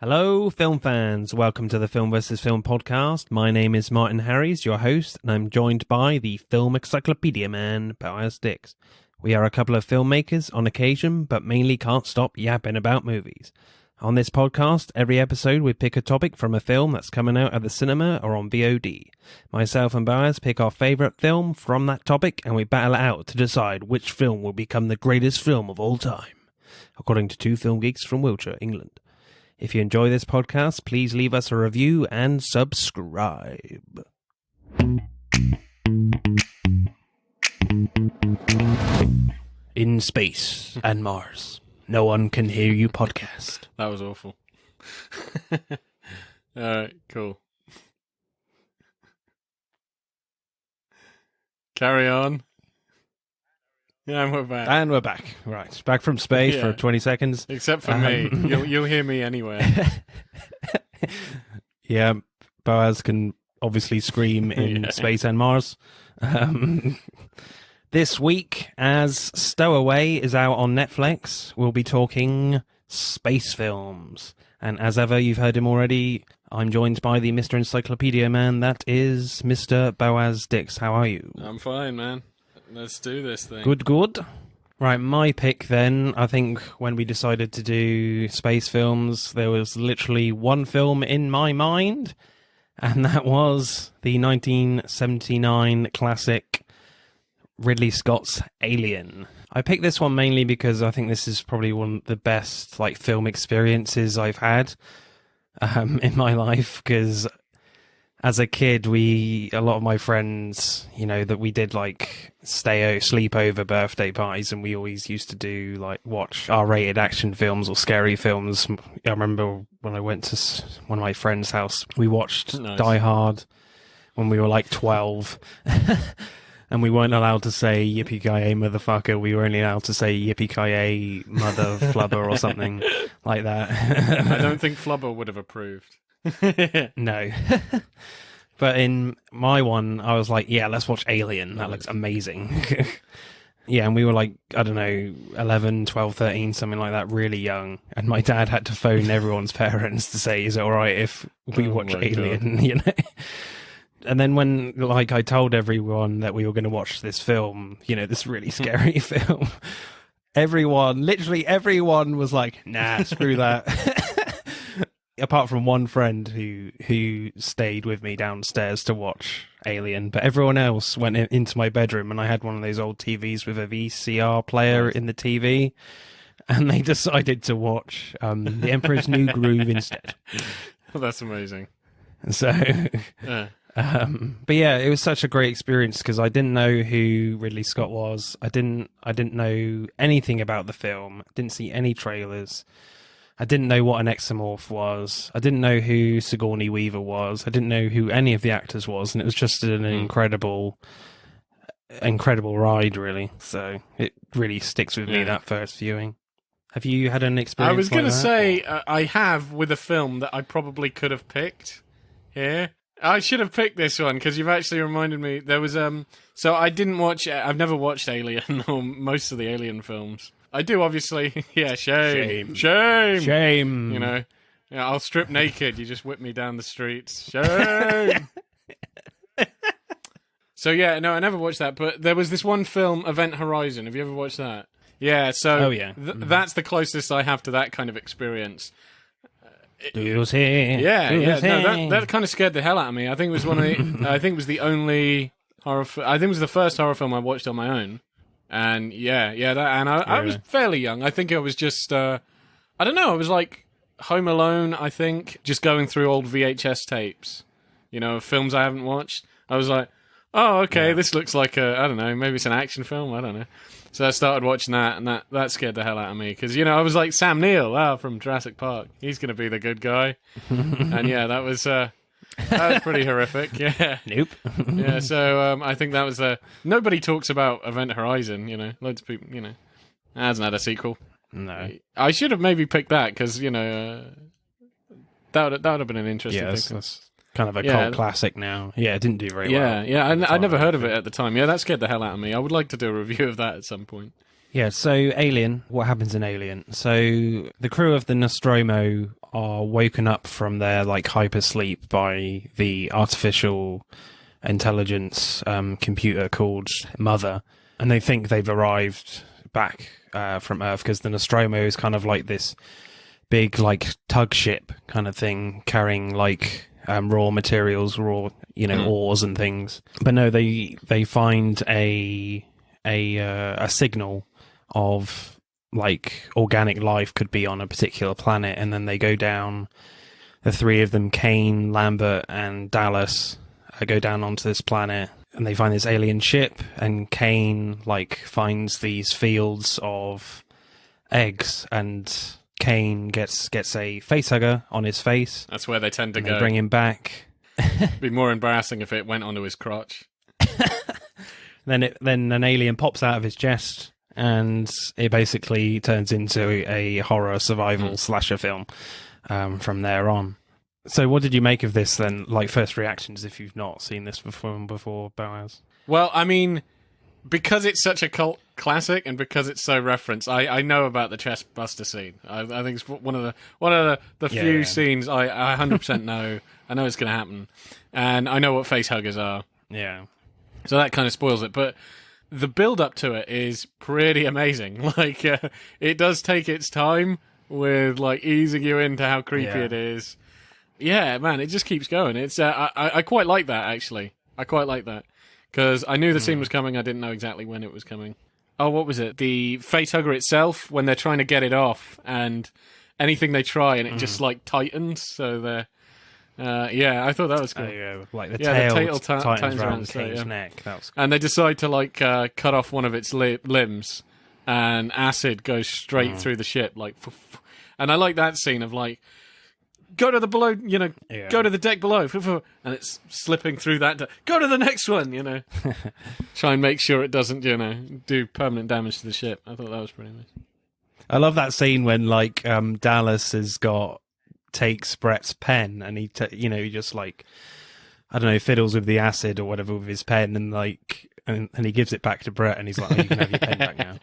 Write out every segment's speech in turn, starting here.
Hello, film fans. Welcome to the Film vs. Film podcast. My name is Martin Harries, your host, and I'm joined by the film encyclopedia man, Boaz Dix. We are a couple of filmmakers on occasion, but mainly can't stop yapping about movies. On this podcast, every episode we pick a topic from a film that's coming out at the cinema or on VOD. Myself and Boaz pick our favourite film from that topic, and we battle it out to decide which film will become the greatest film of all time, according to two film geeks from Wiltshire, England. If you enjoy this podcast, please leave us a review and subscribe. In space and Mars, no one can hear you podcast. That was awful. Alright, cool. Carry on. Yeah, and we're back. And we're back. Right, back from space for 20 seconds. Except for me. You'll hear me anywhere. Yeah, Boaz can obviously scream in space and Mars. This week, as Stowaway is out on Netflix, we'll be talking space films. And as ever, you've heard him already, I'm joined by the Mr. Encyclopedia man, that is Mr. Boaz Dix. How are you? I'm fine, man. Let's do this thing. Good. Right, my pick then, I think when we decided to do space films, there was literally one film in my mind, and that was the 1979 classic Ridley Scott's Alien. I picked this one mainly because I think this is probably one of the best film experiences I've had in my life, because as a kid, a lot of my friends, that we did sleepover birthday parties, and we always used to do watch R-rated action films or scary films. I remember when I went to one of my friend's house, we watched Die Hard when we were 12. And we weren't allowed to say yippee-ki-yay, motherfucker. We were only allowed to say yippee-ki-yay, mother flubber or something like that. I don't think Flubber would have approved. No. But in my one, I was like, yeah, let's watch Alien. That looks amazing. Yeah, and we were 11, 12, 13, something like that, really young. And my dad had to phone everyone's parents to say, is it all right if we watch Alien, And then when, I told everyone that we were going to watch this film, this really scary film, literally everyone was like, nah, screw that. Apart from one friend who stayed with me downstairs to watch Alien, but everyone else went into my bedroom, and I had one of those old TVs with a VCR player in the TV, and they decided to watch The Emperor's New Groove instead. Well, that's amazing. So, but yeah, it was such a great experience because I didn't know who Ridley Scott was. I didn't know anything about the film. Didn't see any trailers. I didn't know what an exomorph was. I didn't know who Sigourney Weaver was. I didn't know who any of the actors was, and it was just an incredible ride, really. So it really sticks with me, that first viewing. Have you had an experience? I was going to say, or? I have with a film that I probably could have picked here. I should have picked this one because you've actually reminded me. There was so I didn't watch. I've never watched Alien or most of the Alien films. I do, obviously. Yeah, shame. I'll strip naked. You just whip me down the streets. Shame. So yeah, no, I never watched that. But there was this one film, Event Horizon. Have you ever watched that? Yeah. So that's the closest I have to that kind of experience. No, that kind of scared the hell out of me. I think it was I think it was the only horror. I think it was the first horror film I watched on my own. And I was fairly young. I think I was just I don't know. I was Home Alone. I think just going through old VHS tapes, of films I haven't watched. I was like, oh, okay, this looks like I don't know, maybe it's an action film. I don't know. So I started watching that, and that scared the hell out of me because I was like Sam Neill, from Jurassic Park. He's going to be the good guy, and that was pretty horrific. Yeah. Nope. Yeah. So I think that was nobody talks about Event Horizon. Loads of people. It hasn't had a sequel. No. I should have maybe picked that because that would have been an interesting thing. That's kind of a cult classic now. Yeah, it didn't do very well. Yeah. I never heard of it at the time. Yeah, that scared the hell out of me. I would like to do a review of that at some point. Yeah, so Alien, what happens in Alien? So the crew of the Nostromo are woken up from their like hypersleep by the artificial intelligence computer called Mother, and they think they've arrived back from Earth because the Nostromo is kind of like this big like tug ship kind of thing carrying like raw materials, ores and things. But no, they find a signal of like organic life could be on a particular planet, and then they go down. The three of them, Kane, Lambert, and Dallas, go down onto this planet, and they find this alien ship. And Kane like finds these fields of eggs, and Kane gets a facehugger on his face. That's where they tend to go. They bring him back. It'd be more embarrassing if it went onto his crotch. Then an alien pops out of his chest, and it basically turns into a horror survival slasher film from there on. So what did you make of this then? Like, first reactions if you've not seen this before, Boaz? Well, I mean, because it's such a cult classic and because it's so referenced, I know about the chest buster scene. I think it's one of the few scenes I 100% know. I know it's going to happen. And I know what face huggers are. Yeah. So that kind of spoils it. But the build-up to it is pretty amazing. Like, it does take its time with, like, easing you into how creepy it is. Yeah, man, it just keeps going. It's I quite like that, actually. I quite like that. Because I knew the scene was coming, I didn't know exactly when it was coming. Oh, what was it? The facehugger itself, when they're trying to get it off, and anything they try, and it just, like, tightens, so they're... I thought that was cool. Like the tail tightens around Kane's Kane's neck. That was cool. And they decide to like cut off one of its limbs, and acid goes straight through the ship. Like, and I like that scene of like, go to the below, go to the deck below, and it's slipping through that. Go to the next one, Try and make sure it doesn't, do permanent damage to the ship. I thought that was pretty nice. I love that scene when like Dallas takes Brett's pen, and he just like, I don't know, fiddles with the acid or whatever with his pen, and like and he gives it back to Brett, and he's like, you can have your pen back now.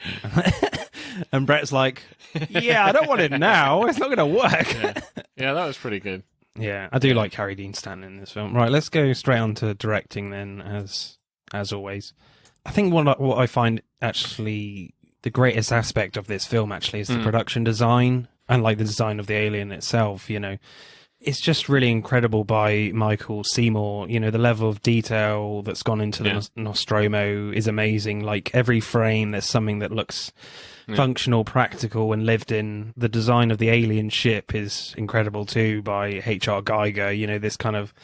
And Brett's like, I don't want it now, it's not going to work. Yeah, that was pretty good. Yeah, I do like Harry Dean Stanton in this film. Right, let's go straight on to directing then, as always. I think what I find actually the greatest aspect of this film actually is the production design. And like the design of the alien itself, it's just really incredible by Michael Seymour. The level of detail that's gone into the Nostromo is amazing. Like every frame, there's something that looks functional, practical, and lived in. The design of the alien ship is incredible too by H.R. Giger. This kind of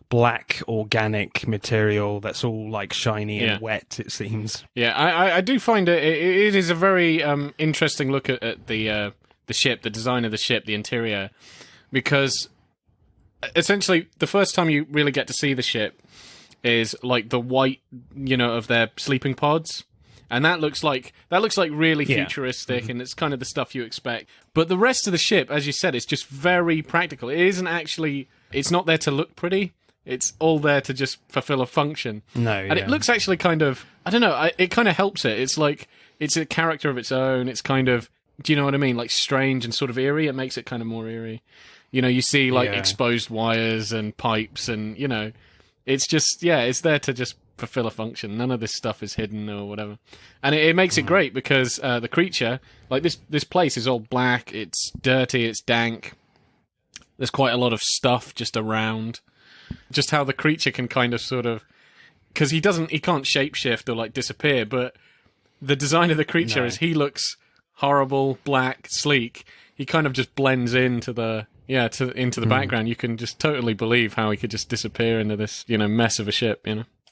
black organic material that's all like shiny and wet, it seems. Yeah, I do find it is a very interesting look at the ship, the design of the ship, the interior, because essentially the first time you really get to see the ship is like the white, of their sleeping pods, and that looks like really futuristic, and it's kind of the stuff you expect. But the rest of the ship, as you said, is just very practical. It's not there to look pretty. It's all there to just fulfill a function. And it looks actually kind of, I don't know, it kind of helps it. It's like, it's a character of its own. It's kind of, do you know what I mean? Like strange and sort of eerie. It makes it kind of more eerie. You see like exposed wires and pipes, and it's just it's there to just fulfill a function. None of this stuff is hidden or whatever, and it makes it great because the creature, like this place is all black. It's dirty. It's dank. There's quite a lot of stuff just around. Just how the creature can kind of sort of, because he can't shapeshift or like disappear, but the design of the creature is he looks horrible, black, sleek. He kind of just blends into the background. You can just totally believe how he could just disappear into this mess of a ship.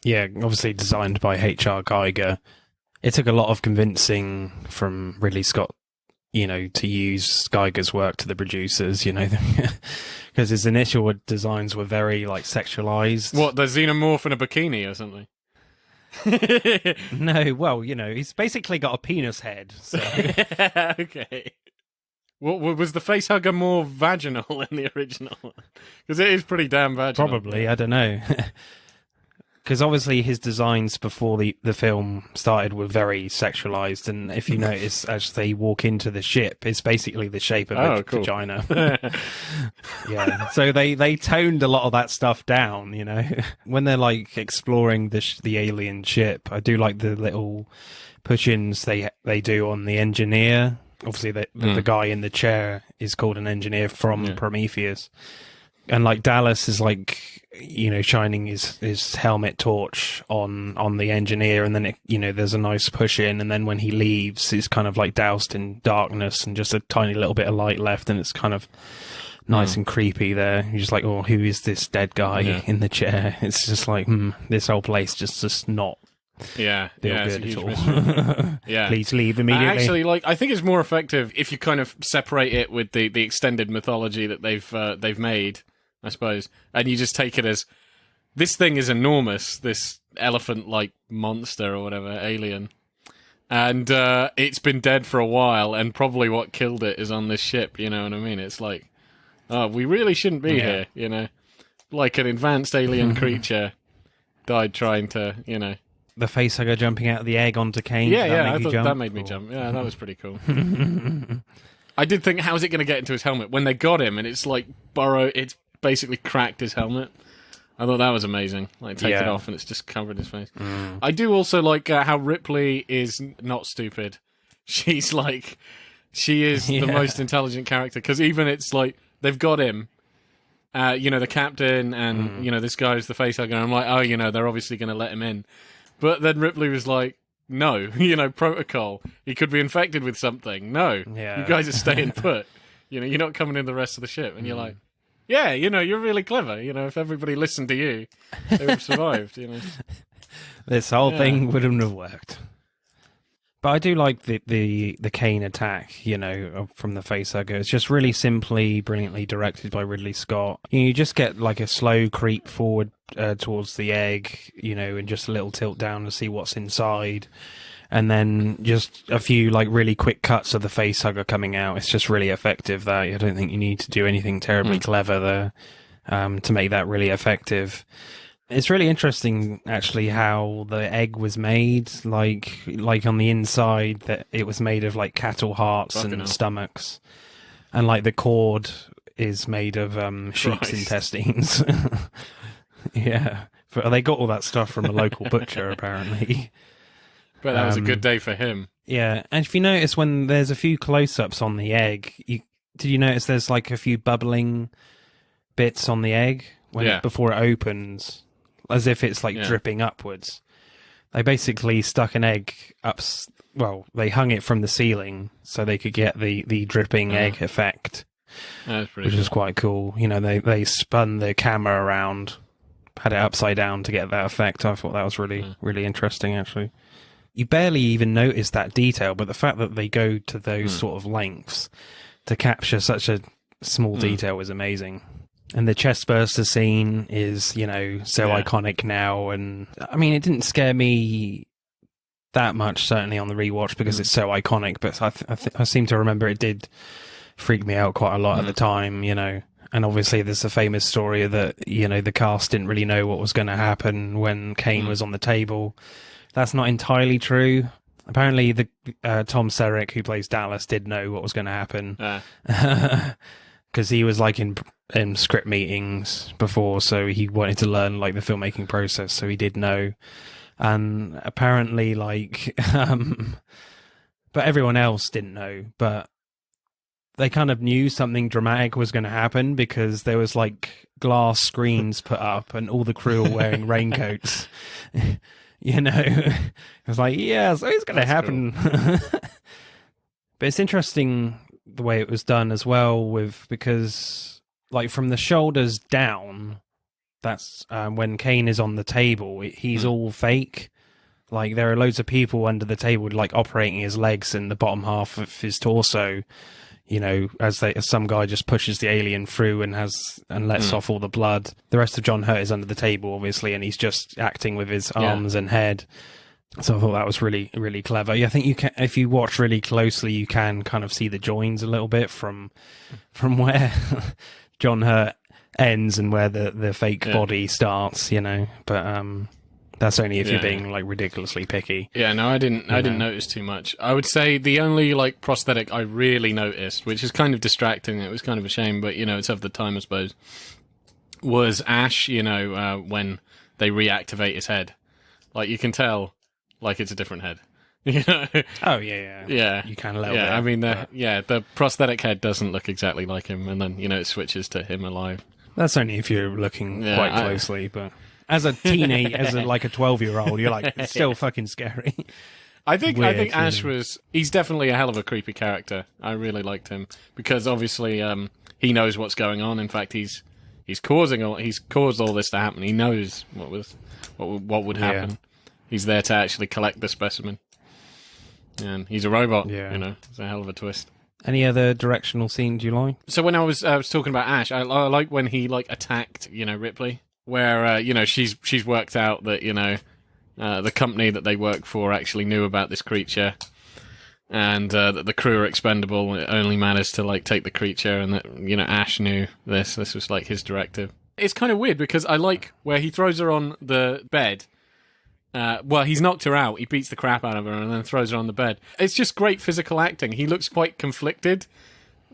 Yeah, obviously designed by H.R. Giger. It took a lot of convincing from Ridley Scott, to use Giger's work to the producers, because his initial designs were very like sexualized. What, the xenomorph in a bikini or something? No, well, he's basically got a penis head. So. Okay. What was the facehugger more vaginal in the original? Because it is pretty damn vaginal. Probably, I don't know. Because obviously his designs before the film started were very sexualized, and if you notice, as they walk into the ship, it's basically the shape of a vagina. Yeah, so they toned a lot of that stuff down, you know. When they're like exploring the alien ship, I do like the little push-ins they do on the engineer. Obviously, the guy in the chair is called an engineer from Prometheus. And like Dallas is like, you know, shining his helmet torch on the engineer, and then there's a nice push in, and then when he leaves, it's kind of like doused in darkness and just a tiny little bit of light left, and it's kind of nice and creepy there. You're just like, oh, who is this dead guy in the chair? It's just like, this whole place just not. Yeah, good it's a at huge all. mystery. Yeah, please leave immediately. Actually, like I think it's more effective if you kind of separate it with the extended mythology that they've made, I suppose, and you just take it as this thing is enormous, this elephant-like monster or whatever, alien, and it's been dead for a while, and probably what killed it is on this ship. You know what I mean? It's like, oh, we really shouldn't be here. You know, like an advanced alien creature died trying to, you know. The facehugger jumping out of the egg onto Kane. I thought that made me jump. Yeah, that was pretty cool. I did think, how is it going to get into his helmet? When they got him, and it's like it's basically cracked his helmet. I thought that was amazing. Like, take it off, and it's just covered his face. I do also like how Ripley is not stupid. She's like, she is the most intelligent character, because even it's like, they've got him, the captain, and, this guy's the facehugger, and I'm like, oh, they're obviously going to let him in. But then Ripley was like, no, protocol. He could be infected with something. No, you guys are staying put. You're not coming in the rest of the ship. And you're like, yeah, you're really clever. If everybody listened to you, they would have survived, This whole thing wouldn't have worked. But I do like the Kane attack, from the facehugger. It's just really simply, brilliantly directed by Ridley Scott. You just get like a slow creep forward towards the egg, and just a little tilt down to see what's inside. And then just a few like really quick cuts of the facehugger coming out. It's just really effective there. I don't think you need to do anything terribly clever there to make that really effective. It's really interesting, actually, how the egg was made. Like on the inside, that it was made of like cattle hearts and stomachs, and like the cord is made of sheep's intestines. Yeah, but they got all that stuff from a local butcher, apparently. But that was a good day for him. Yeah, and if you notice, when there's a few close-ups on the egg, did you notice there's like a few bubbling bits on the egg before it opens? As if it's like dripping upwards. They basically stuck an egg up. Well, they hung it from the ceiling so they could get the dripping egg effect, which is quite cool. They spun the camera around, had it upside down to get that effect. I thought that was really, really interesting, actually. You barely even notice that detail, but the fact that they go to those sort of lengths to capture such a small detail is amazing. And the chestburster scene is, so iconic now. And I mean, it didn't scare me that much, certainly on the rewatch, because it's so iconic. But I seem to remember it did freak me out quite a lot at the time, And obviously there's a famous story that, the cast didn't really know what was going to happen when Kane was on the table. That's not entirely true. Apparently the Tom Selleck, who plays Dallas, did know what was going to happen. Because he was like in script meetings before, so he wanted to learn like the filmmaking process, so he did know. And apparently but everyone else didn't know, but they kind of knew something dramatic was going to happen, because there was like glass screens put up and all the crew were wearing raincoats. It was like, so it's going to happen. Cool. But it's interesting the way it was done as well, because like from the shoulders down, that's when Kane is on the table, he's all fake. Like there are loads of people under the table like operating his legs and the bottom half of his torso, as some guy just pushes the alien through and lets off all the blood. The rest of John Hurt is under the table, obviously, and he's just acting with his arms and head. So I thought that was really, really clever. I think you can, if you watch really closely, you can kind of see the joins a little bit from where John Hurt ends and where the fake body starts, But That's only if you're being like ridiculously picky. Yeah, no, I didn't notice too much. I would say the only like prosthetic I really noticed, which is kind of distracting, it was kind of a shame, but it's of the time, I suppose, was Ash, when they reactivate his head. Like, you can tell, like, it's a different head. Oh, yeah. Yeah. You can a little bit. I mean, the prosthetic head doesn't look exactly like him, and then, it switches to him alive. That's only if you're looking quite closely, but as a teenage, like a 12-year-old, you're like, it's still fucking scary. I think Ash he's definitely a hell of a creepy character. I really liked him because obviously he knows what's going on. In fact, he's caused all this to happen. He knows what would happen. Yeah. He's there to actually collect the specimen. And he's a robot, It's a hell of a twist. Any other directional scenes you like? So when I was talking about Ash, I like when he like attacked, Ripley, where she's worked out that the company that they work for actually knew about this creature, and that the crew are expendable. It only matters to like take the creature, and that Ash knew this. This was like his directive. It's kind of weird because I like where he throws her on the bed. He's knocked her out. He beats the crap out of her and then throws her on the bed. It's just great physical acting. He looks quite conflicted,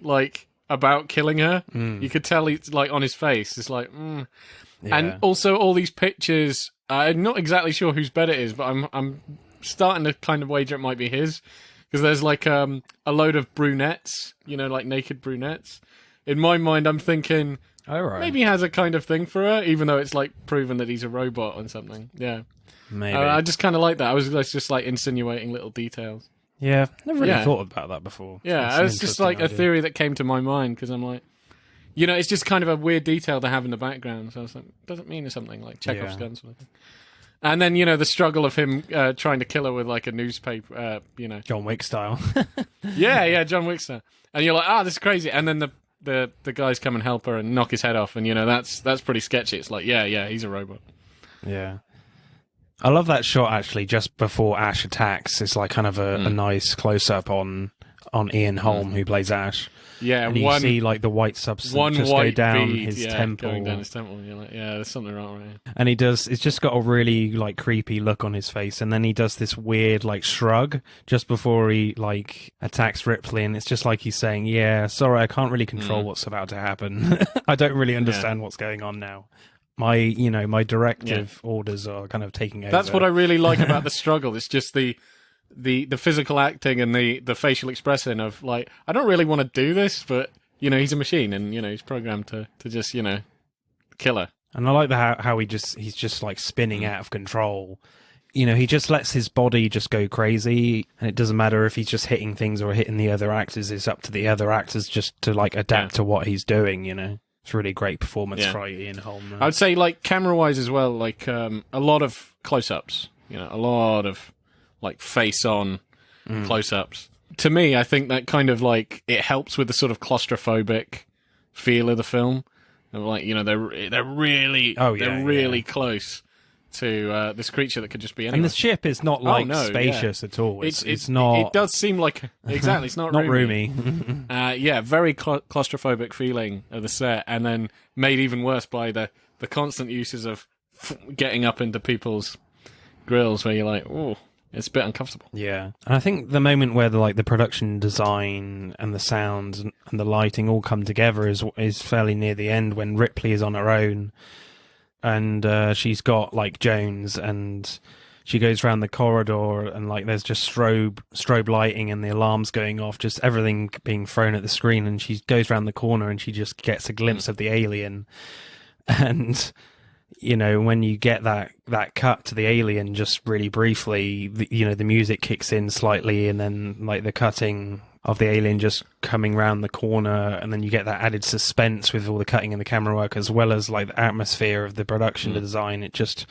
like, about killing her. You could tell he's, like, on his face. It's like, Yeah. And also all these pictures, I'm not exactly sure whose bed it is, but I'm starting to kind of wager it might be his. Because there's, like, a load of brunettes, like naked brunettes. In my mind, I'm thinking, maybe he has a kind of thing for her, even though it's, like, proven that he's a robot or something. Yeah. Maybe. I just kind of like that. I was just like insinuating little details. Yeah, never really thought about that before. Yeah, it's just like a theory that came to my mind because I'm like, it's just kind of a weird detail to have in the background. So I was like, doesn't mean something like Chekhov's gun sort of thing. And then the struggle of him trying to kill her with like a newspaper, John Wick style. yeah, John Wick style. And you're like, this is crazy. And then the guys come and help her and knock his head off, and that's pretty sketchy. It's like, yeah, he's a robot. Yeah. I love that shot, actually, just before Ash attacks. It's like kind of a nice close-up on Ian Holm, who plays Ash. Yeah, and you see like the white substance just go down his temple. Going down his temple. And you're like, there's something wrong with it. And it's just got a really like creepy look on his face. And then he does this weird like shrug just before he like attacks Ripley. And it's just like he's saying, yeah, sorry, I can't really control what's about to happen. I don't really understand what's going on now. My directive orders are kind of taking over. That's what I really like about the struggle. It's just the physical acting and the facial expression of like, I don't really want to do this, but he's a machine and he's programmed to just kill her. And I like how he's just like spinning out of control. He just lets his body just go crazy, and it doesn't matter if he's just hitting things or hitting the other actors. It's up to the other actors just to like adapt to what he's doing. It's a really great performance by Ian Holm. I would say, like, camera-wise as well, like, a lot of close-ups. A lot of, like, face-on close-ups. To me, I think that kind of, like, it helps with the sort of claustrophobic feel of the film. And, like, they're really close to this creature that could just be anyone. And the ship is not like spacious at all. It's not. It does seem like exactly. It's not roomy. Very claustrophobic feeling of the set, and then made even worse by the constant uses of getting up into people's grills, where you're like, oh, it's a bit uncomfortable. Yeah, and I think the moment where the production design and the sound and the lighting all come together is fairly near the end when Ripley is on her own. And she's got like Jones, and she goes around the corridor, and like there's just strobe lighting and the alarms going off, just everything being thrown at the screen. And she goes around the corner, and she just gets a glimpse of the alien. And when you get that cut to the alien, just really briefly, the music kicks in slightly, and then like the cutting of the alien just coming round the corner, and then you get that added suspense with all the cutting and the camera work, as well as like the atmosphere of the production design. It just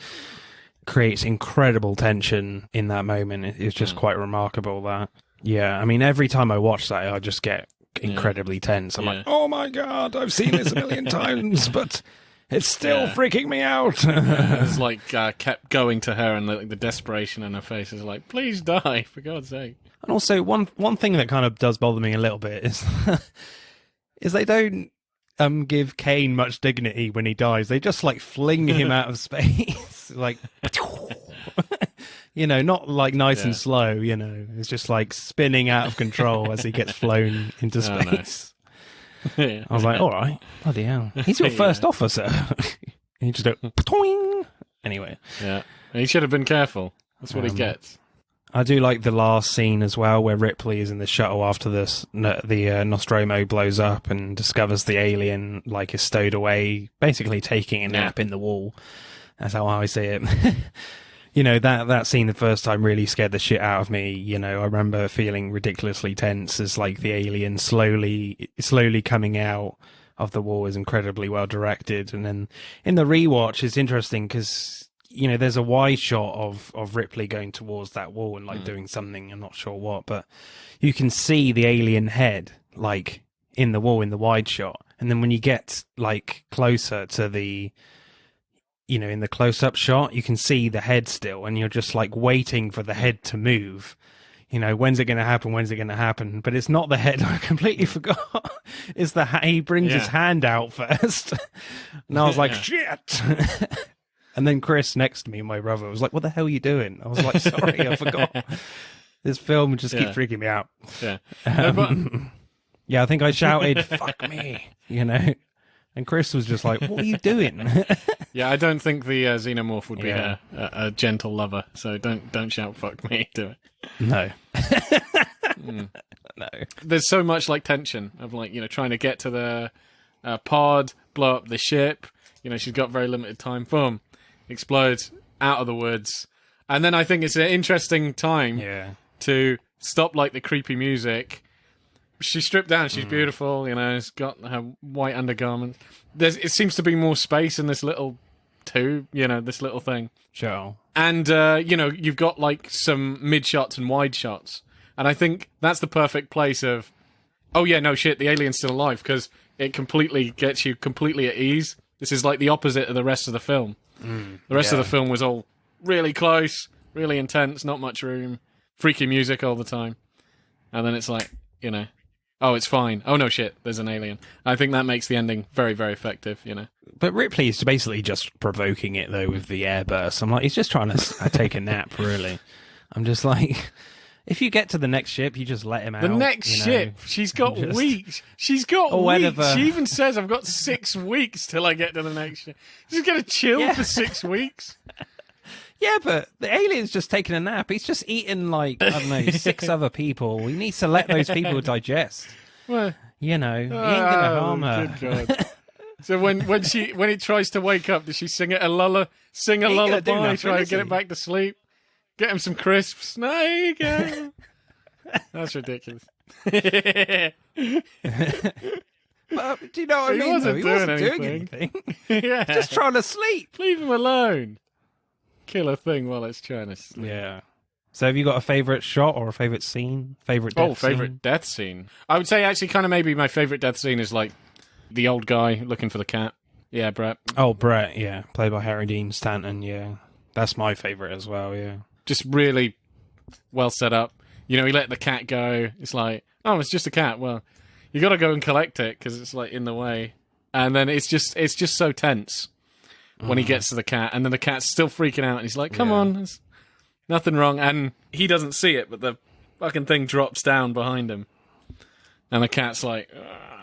creates incredible tension in that moment. It's just quite remarkable that. Yeah, I mean, every time I watch that, I just get incredibly tense. I'm like, oh my God, I've seen this a million times, but it's still freaking me out. It's like kept going to her, and the desperation in her face is like, please die, for God's sake. And also, one thing that kind of does bother me a little bit is they don't give Kane much dignity when he dies. They just like fling him out of space, like You know, not like nice and slow, you know. It's just like spinning out of control as he gets flown into space. I was like, all right, bloody hell. He's your first officer. He just go, toing. Anyway. Yeah. He should have been careful. That's what he gets. I do like the last scene as well, where Ripley is in the shuttle after the Nostromo blows up and discovers the alien, like, is stowed away, basically taking a nap in the wall. That's how I see it. You know, that scene the first time really scared the shit out of me. You know, I remember feeling ridiculously tense as, like, the alien slowly coming out of the wall is incredibly well directed. And then in the rewatch, it's interesting because, you know, there's a wide shot of Ripley going towards that wall and, like, doing something, I'm not sure what, but you can see the alien head, like, in the wall in the wide shot. And then when you get, like, closer to the, you know, in the close-up shot, you can see the head still, and you're just, like, waiting for the head to move. You know, when's it going to happen? When's it going to happen? But it's not the head. I completely forgot. It's he brings his hand out first. And I was like, shit. And then Chris next to me, my brother, was like, what the hell are you doing? I was like, sorry, I forgot. This film just keeps freaking me out. Yeah. Yeah, I think I shouted, fuck me, you know. And Chris was just like, what are you doing? Yeah, I don't think the xenomorph would be a gentle lover, so don't shout fuck me to it. No. No. There's so much, like, tension of, like, you know, trying to get to the pod, blow up the ship. You know, she's got very limited time. Boom. Explodes out of the woods. And then I think it's an interesting time to stop, like, the creepy music. She's stripped down. She's beautiful, you know. She's got her white undergarment. It seems to be more space in this little tube, you know, this little thing. Sure. And, you know, you've got, like, some mid shots and wide shots. And I think that's the perfect place of, oh, yeah, no shit, the alien's still alive, because it completely gets you completely at ease. This is, like, the opposite of the rest of the film. The rest of the film was all really close, really intense, not much room, freaky music all the time. And then it's like, you know, oh, it's fine. Oh, no shit, there's an alien. I think that makes the ending very, very effective, you know. But Ripley is basically just provoking it, though, with the airburst. I'm like, he's just trying to take a nap, really. I'm just like, if you get to the next ship, you just let him out. The next ship? She's got weeks. She's got weeks. Whatever. She even says, I've got 6 weeks till I get to the next ship. She's going to chill for 6 weeks? Yeah, but the alien's just taking a nap. He's just eating, like, I don't know, 6 other people. He needs to let those people digest. Well, you know, he ain't gonna harm her. Good God. So when it tries to wake up, does she sing it a lullaby, try and get it back to sleep? Get him some crisps. No, here you go. That's ridiculous. But, do you know what I mean? He wasn't doing anything. Yeah. Just trying to sleep. Leave him alone. Kill a thing while it's trying to sleep. Yeah. So have you got a favourite shot or a favourite scene? Favourite death scene? I would say actually kind of maybe my favourite death scene is like the old guy looking for the cat. Yeah, Brett. Oh, Brett, yeah. Played by Harry Dean Stanton, yeah. That's my favourite as well, yeah. Just really well set up. You know, he let the cat go. It's like, oh, it's just a cat. Well, you got to go and collect it because it's like in the way. And then it's just so tense when he gets to the cat. And then the cat's still freaking out. And he's like, come on, there's nothing wrong. And he doesn't see it, but the fucking thing drops down behind him. And the cat's like,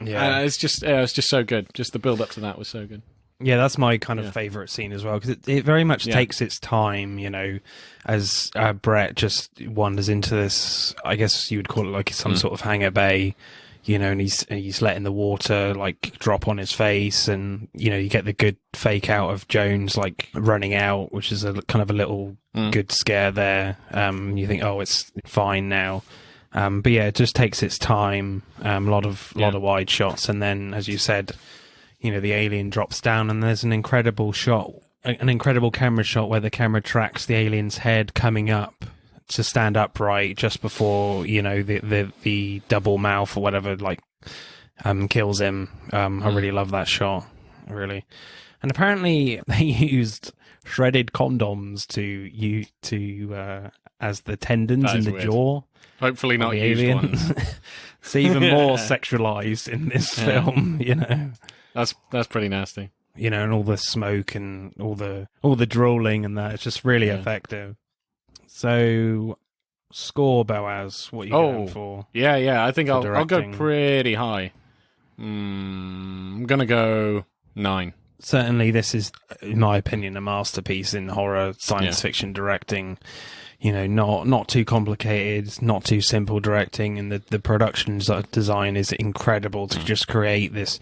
yeah. It's just so good. Just the build up to that was so good. Yeah, that's my kind of favourite scene as well, because it very much takes its time, you know, as Brett just wanders into this, I guess you would call it like some sort of hangar bay, you know, and he's letting the water, like, drop on his face, and, you know, you get the good fake out of Jones, like, running out, which is a kind of a little good scare there. You think, oh, it's fine now. But yeah, it just takes its time, a lot of wide shots, and then, as you said, you know, the alien drops down and there's an incredible shot, an incredible camera shot where the camera tracks the alien's head coming up to stand upright just before, you know, the double mouth or whatever, like, kills him. I really love that shot, really. And apparently they used shredded condoms to as the tendons in the jaw. Hopefully not used ones. It's even more sexualized in this film, you know. That's pretty nasty. You know, and all the smoke and all the drooling and that, it's just really effective. So, score, Boaz, what are you going for? Yeah. I think I'll go pretty high. I'm going to go 9. Certainly, this is, in my opinion, a masterpiece in horror science fiction directing. You know, not too complicated, not too simple directing, and the production design is incredible to just create this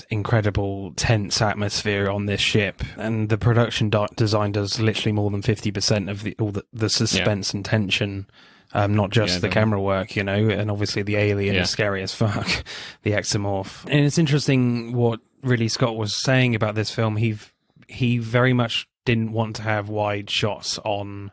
incredible tense atmosphere on this ship. And the production design does literally more than 50% of all the suspense and tension. Not just the camera work, you know, and obviously the alien is scary as fuck, the exomorph. And it's interesting what Ridley Scott was saying about this film. He very much didn't want to have wide shots on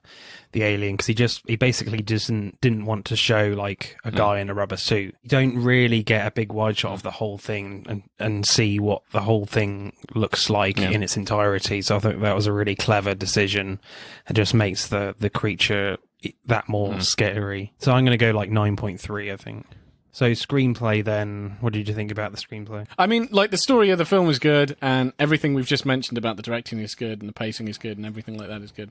the alien because he basically didn't want to show like a guy in a rubber suit. You don't really get a big wide shot of the whole thing and see what the whole thing looks like in its entirety. So I think that was a really clever decision. It just makes the creature that more scary. So I'm going to go like 9.3, I think. So screenplay then, what did you think about the screenplay? I mean, like, the story of the film is good, and everything we've just mentioned about the directing is good, and the pacing is good, and everything like that is good.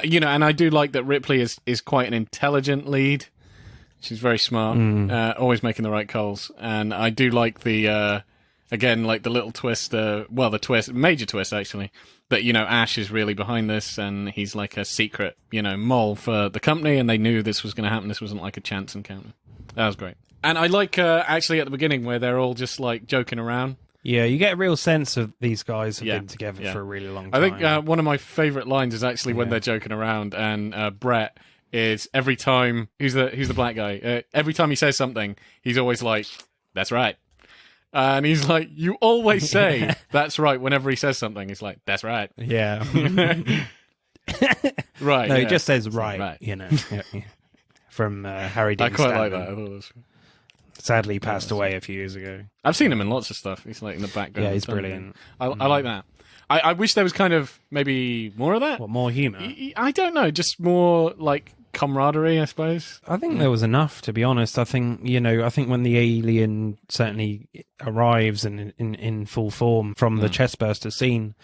You know, and I do like that Ripley is quite an intelligent lead. She's very smart, always making the right calls. And I do like the, again, like the little twist, major twist, actually, that, you know, Ash is really behind this, and he's like a secret, you know, mole for the company, and they knew this was going to happen. This wasn't like a chance encounter. That was great. And I like, actually, at the beginning, where they're all just, like, joking around. Yeah, you get a real sense of these guys have been together for a really long time. I think one of my favourite lines is actually when they're joking around, and Brett is, every time, who's the black guy? Every time he says something, he's always like, that's right. And he's like, you always say, that's right, whenever he says something. He's like, that's right. Yeah. Right. No, he just says right, you know. From Harry Dean I quite Stanton. like that. I thought it was... Sadly passed away a few years ago. I've seen him in lots of stuff. He's like in the background. Yeah, he's brilliant. I like that. I wish there was kind of maybe more of that. What, more humour? I don't know, just more like camaraderie, I suppose. I think there was enough, to be honest. I think, you know, when the alien certainly arrives in full form from the chestburster scene,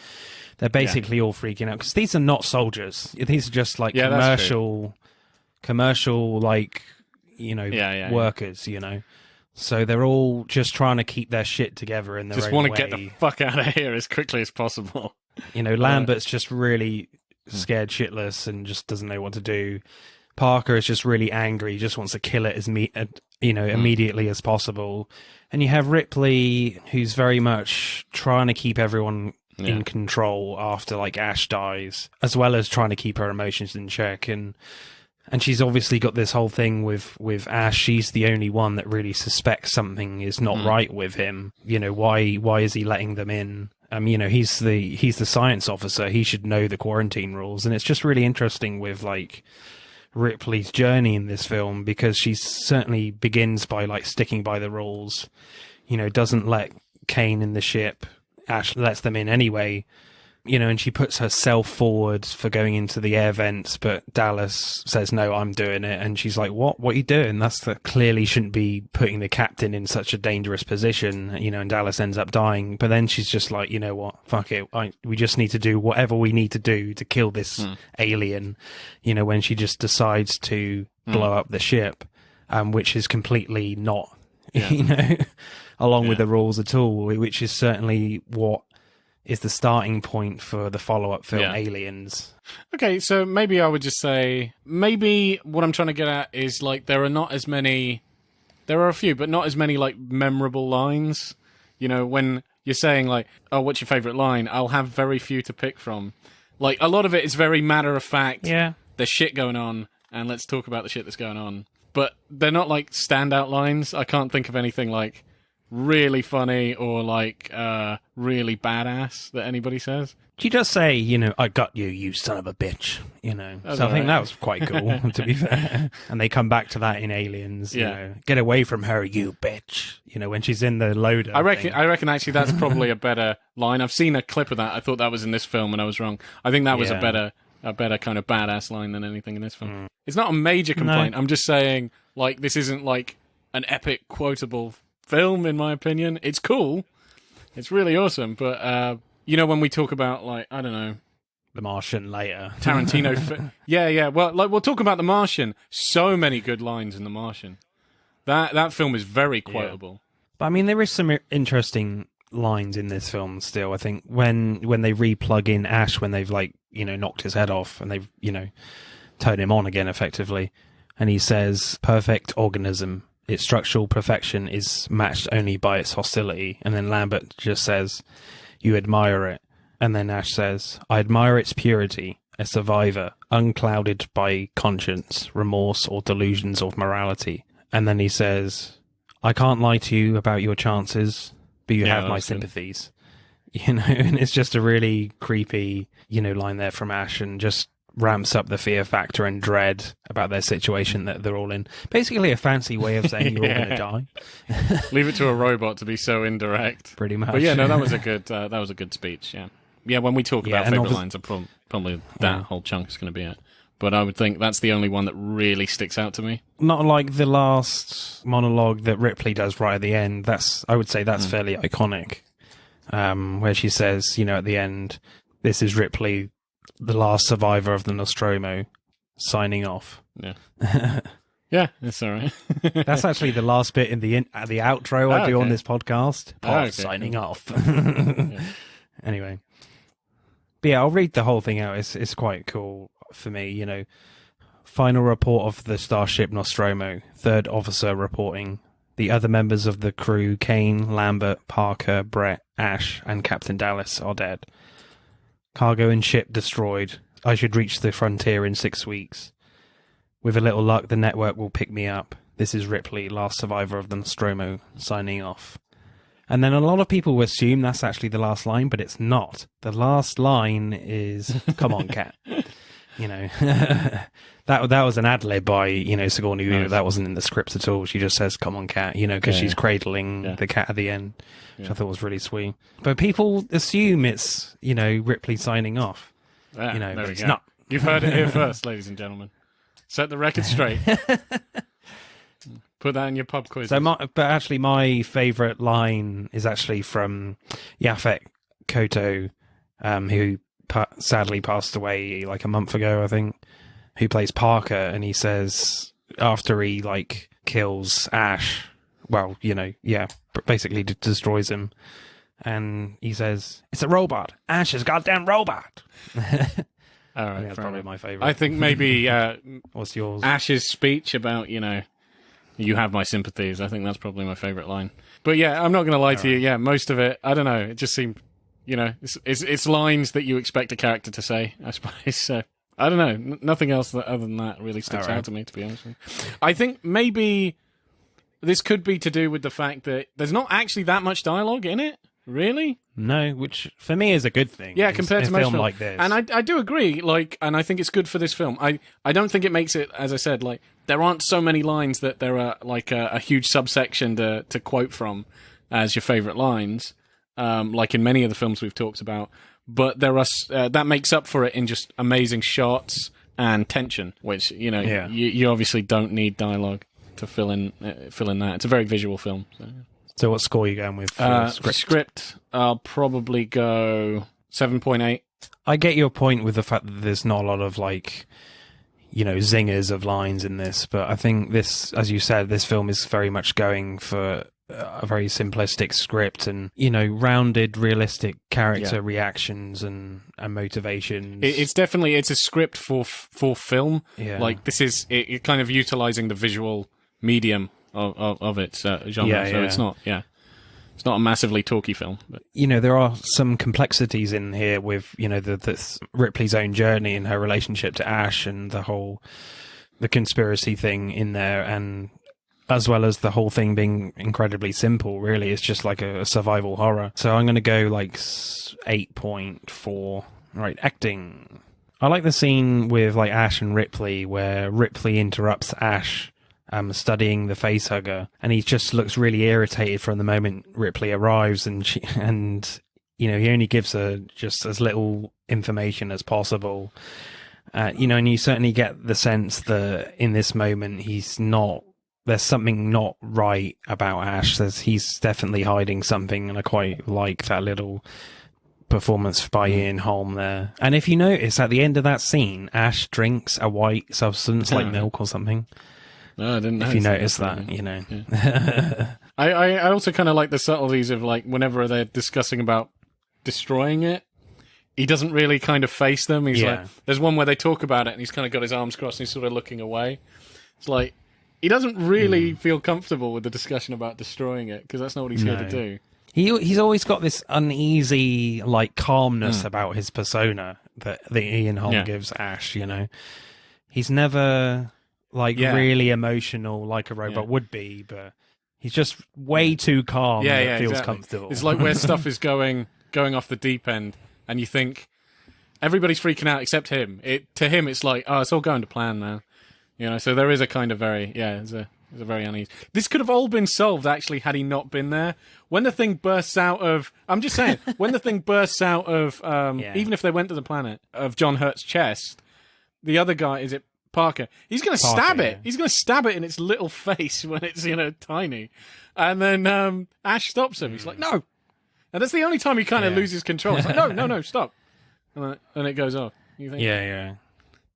they're basically all freaking out because these are not soldiers. These are just like commercial, like, you know, workers, you know. So they're all just trying to keep their shit together in their own way. Just want to get the fuck out of here as quickly as possible. You know, Lambert's just really scared shitless and just doesn't know what to do. Parker is just really angry. He just wants to kill it immediately as possible. And you have Ripley, who's very much trying to keep everyone in control after, like, Ash dies, as well as trying to keep her emotions in check. And she's obviously got this whole thing with Ash. She's the only one that really suspects something is not right with him. You know, why is he letting them in? You know, he's the science officer. He should know the quarantine rules. And it's just really interesting with, like, Ripley's journey in this film, because she certainly begins by, like, sticking by the rules. You know, doesn't let Kane in the ship. Ash lets them in anyway. You know, and she puts herself forward for going into the air vents, but Dallas says, no, I'm doing it. And she's like, what are you doing? Clearly shouldn't be putting the captain in such a dangerous position, you know, and Dallas ends up dying. But then she's just like, you know what, fuck it. We just need to do whatever we need to do to kill this alien, you know, when she just decides to blow up the ship, which is completely not, you know, along with the rules at all, which is certainly what is the starting point for the follow-up film Aliens. Okay, so maybe I would just say, maybe what I'm trying to get at is, like, there are a few, but not as many, like, memorable lines. You know, when you're saying, like, oh, what's your favourite line? I'll have very few to pick from. Like, a lot of it is very matter-of-fact. Yeah. There's shit going on, and let's talk about the shit that's going on. But they're not, like, standout lines. I can't think of anything, like, really funny or like really badass that anybody says. She does say, you know, I got you, you son of a bitch, you know. So I think that was quite cool, to be fair. And they come back to that in Aliens, you know. Get away from her, you bitch. You know, when she's in the loader. I reckon actually that's probably a better line. I've seen a clip of that. I thought that was in this film and I was wrong. I think that was a better kind of badass line than anything in this film. It's not a major complaint. No. I'm just saying, like, this isn't like an epic quotable film, in my opinion. It's cool. It's really awesome. But, you know, when we talk about, like, I don't know, The Martian later. Tarantino. Yeah. Well, like we'll talk about The Martian. So many good lines in The Martian. That film is very quotable. Yeah. But I mean, there is some interesting lines in this film still. I think when they re-plug in Ash, when they've knocked his head off and they've turned him on again effectively, and he says, "Perfect organism. Its structural perfection is matched only by its hostility." And then Lambert just says, "You admire it." And then Ash says, "I admire its purity, a survivor, unclouded by conscience, remorse, or delusions of morality." And then he says, "I can't lie to you about your chances, but you have my sympathies." And it's just a really creepy, line there from Ash, and just ramps up the fear factor and dread about their situation that they're all in. Basically a fancy way of saying you're all going to die. Leave it to a robot to be so indirect. Pretty much. But yeah, no, that was a good speech, yeah. Yeah, when we talk about favourite lines, probably that whole chunk is going to be it. But I would think that's the only one that really sticks out to me. Not like the last monologue that Ripley does right at the end. I would say that's fairly iconic. Where she says, at the end, "This is Ripley, the last survivor of the Nostromo, signing off." Yeah. Yeah, it's all right. That's actually the last bit in the outro I do on this podcast. Signing off. Yeah. Anyway. But yeah, I'll read the whole thing out. It's quite cool for me, Final report of the Starship Nostromo. Third officer reporting. The other members of the crew, Kane, Lambert, Parker, Brett, Ash, and Captain Dallas, are dead. Cargo and ship destroyed. I should reach the frontier in 6 weeks. With a little luck, the network will pick me up. This is Ripley, last survivor of the Nostromo, signing off. And then a lot of people assume that's actually the last line, but it's not. The last line is, "Come on, cat." That was an ad-lib by, Sigourney Weaver. That wasn't in the script at all. She just says, "Come on, cat," because she's cradling the cat at the end, which I thought was really sweet. But people assume it's, Ripley signing off. But it's not. You've heard it here first, ladies and gentlemen. Set the record straight. Put that in your pub quiz. But actually, my favourite line is actually from Yaphet Kotto, who sadly passed away like a month ago, I think, who plays Parker, and he says, after he kills Ash, basically destroys him, and he says, "It's a robot. Ash is a goddamn robot." All right, that's probably my favourite. I think maybe what's yours? Ash's speech about, "You have my sympathies." I think that's probably my favourite line. But yeah, I'm not going to lie to you. Yeah, most of it, I don't know. It just seemed, it's lines that you expect a character to say, I suppose. So I don't know. Nothing else other than that really sticks out to me, to be honest with you. I think maybe this could be to do with the fact that there's not actually that much dialogue in it. Really? No, which for me is a good thing. Yeah, compared to most films like this. And I do agree, and I think it's good for this film. I don't think it makes it, as I said, there aren't so many lines that there are a huge subsection to quote from as your favourite lines, like in many of the films we've talked about. But there are that makes up for it in just amazing shots and tension, which, you obviously don't need dialogue to fill in that. It's a very visual film. So what score are you going with? Script, I'll probably go 7.8. I get your point with the fact that there's not a lot of zingers of lines in this, but I think this, as you said, this film is very much going for a very simplistic script and, rounded, realistic character reactions and motivations. It's definitely, it's a script for film. Yeah. This is it kind of utilizing the visual medium of its genre, so it's not a massively talky film. But there are some complexities in here with the Ripley's own journey and her relationship to Ash and the conspiracy thing in there, and as well as the whole thing being incredibly simple. Really, it's just like a survival horror. So I'm going to go 8.4. Right, acting. I like the scene with Ash and Ripley where Ripley interrupts Ash studying the facehugger, and he just looks really irritated from the moment Ripley arrives, and he only gives her just as little information as possible, and you certainly get the sense that in this moment there's something not right about Ash. He's definitely hiding something, and I quite like that little performance by Ian Holm there. And if you notice, at the end of that scene, Ash drinks a white substance like milk or something. No, I didn't know. If you notice that, you know. Yeah. I also kind of like the subtleties of, like, whenever they're discussing about destroying it, he doesn't really kind of face them. He's like, there's one where they talk about it and he's kind of got his arms crossed and he's sort of looking away. It's like, he doesn't really feel comfortable with the discussion about destroying it, because that's not what he's here to do. He's always got this uneasy, like, calmness about his persona that Ian Holm gives Ash, you know. He's never, like, really emotional like a robot would be, but he's just way too calm and it feels comfortable. It's like where stuff is going off the deep end, and you think everybody's freaking out except him. To him, it's like, oh, it's all going to plan now. You know, so there is a kind of very, it's a very uneasy. This could have all been solved, actually, had he not been there. When the thing bursts out of... I'm just saying, when the thing bursts out of... Even if they went to the planet, of John Hurt's chest, the other guy, is it Parker? He's going to stab it. He's going to stab it in its little face when it's, tiny. And then Ash stops him. He's like, no! And that's the only time he kind of loses control. It's like, no, stop. And it goes off. You think, you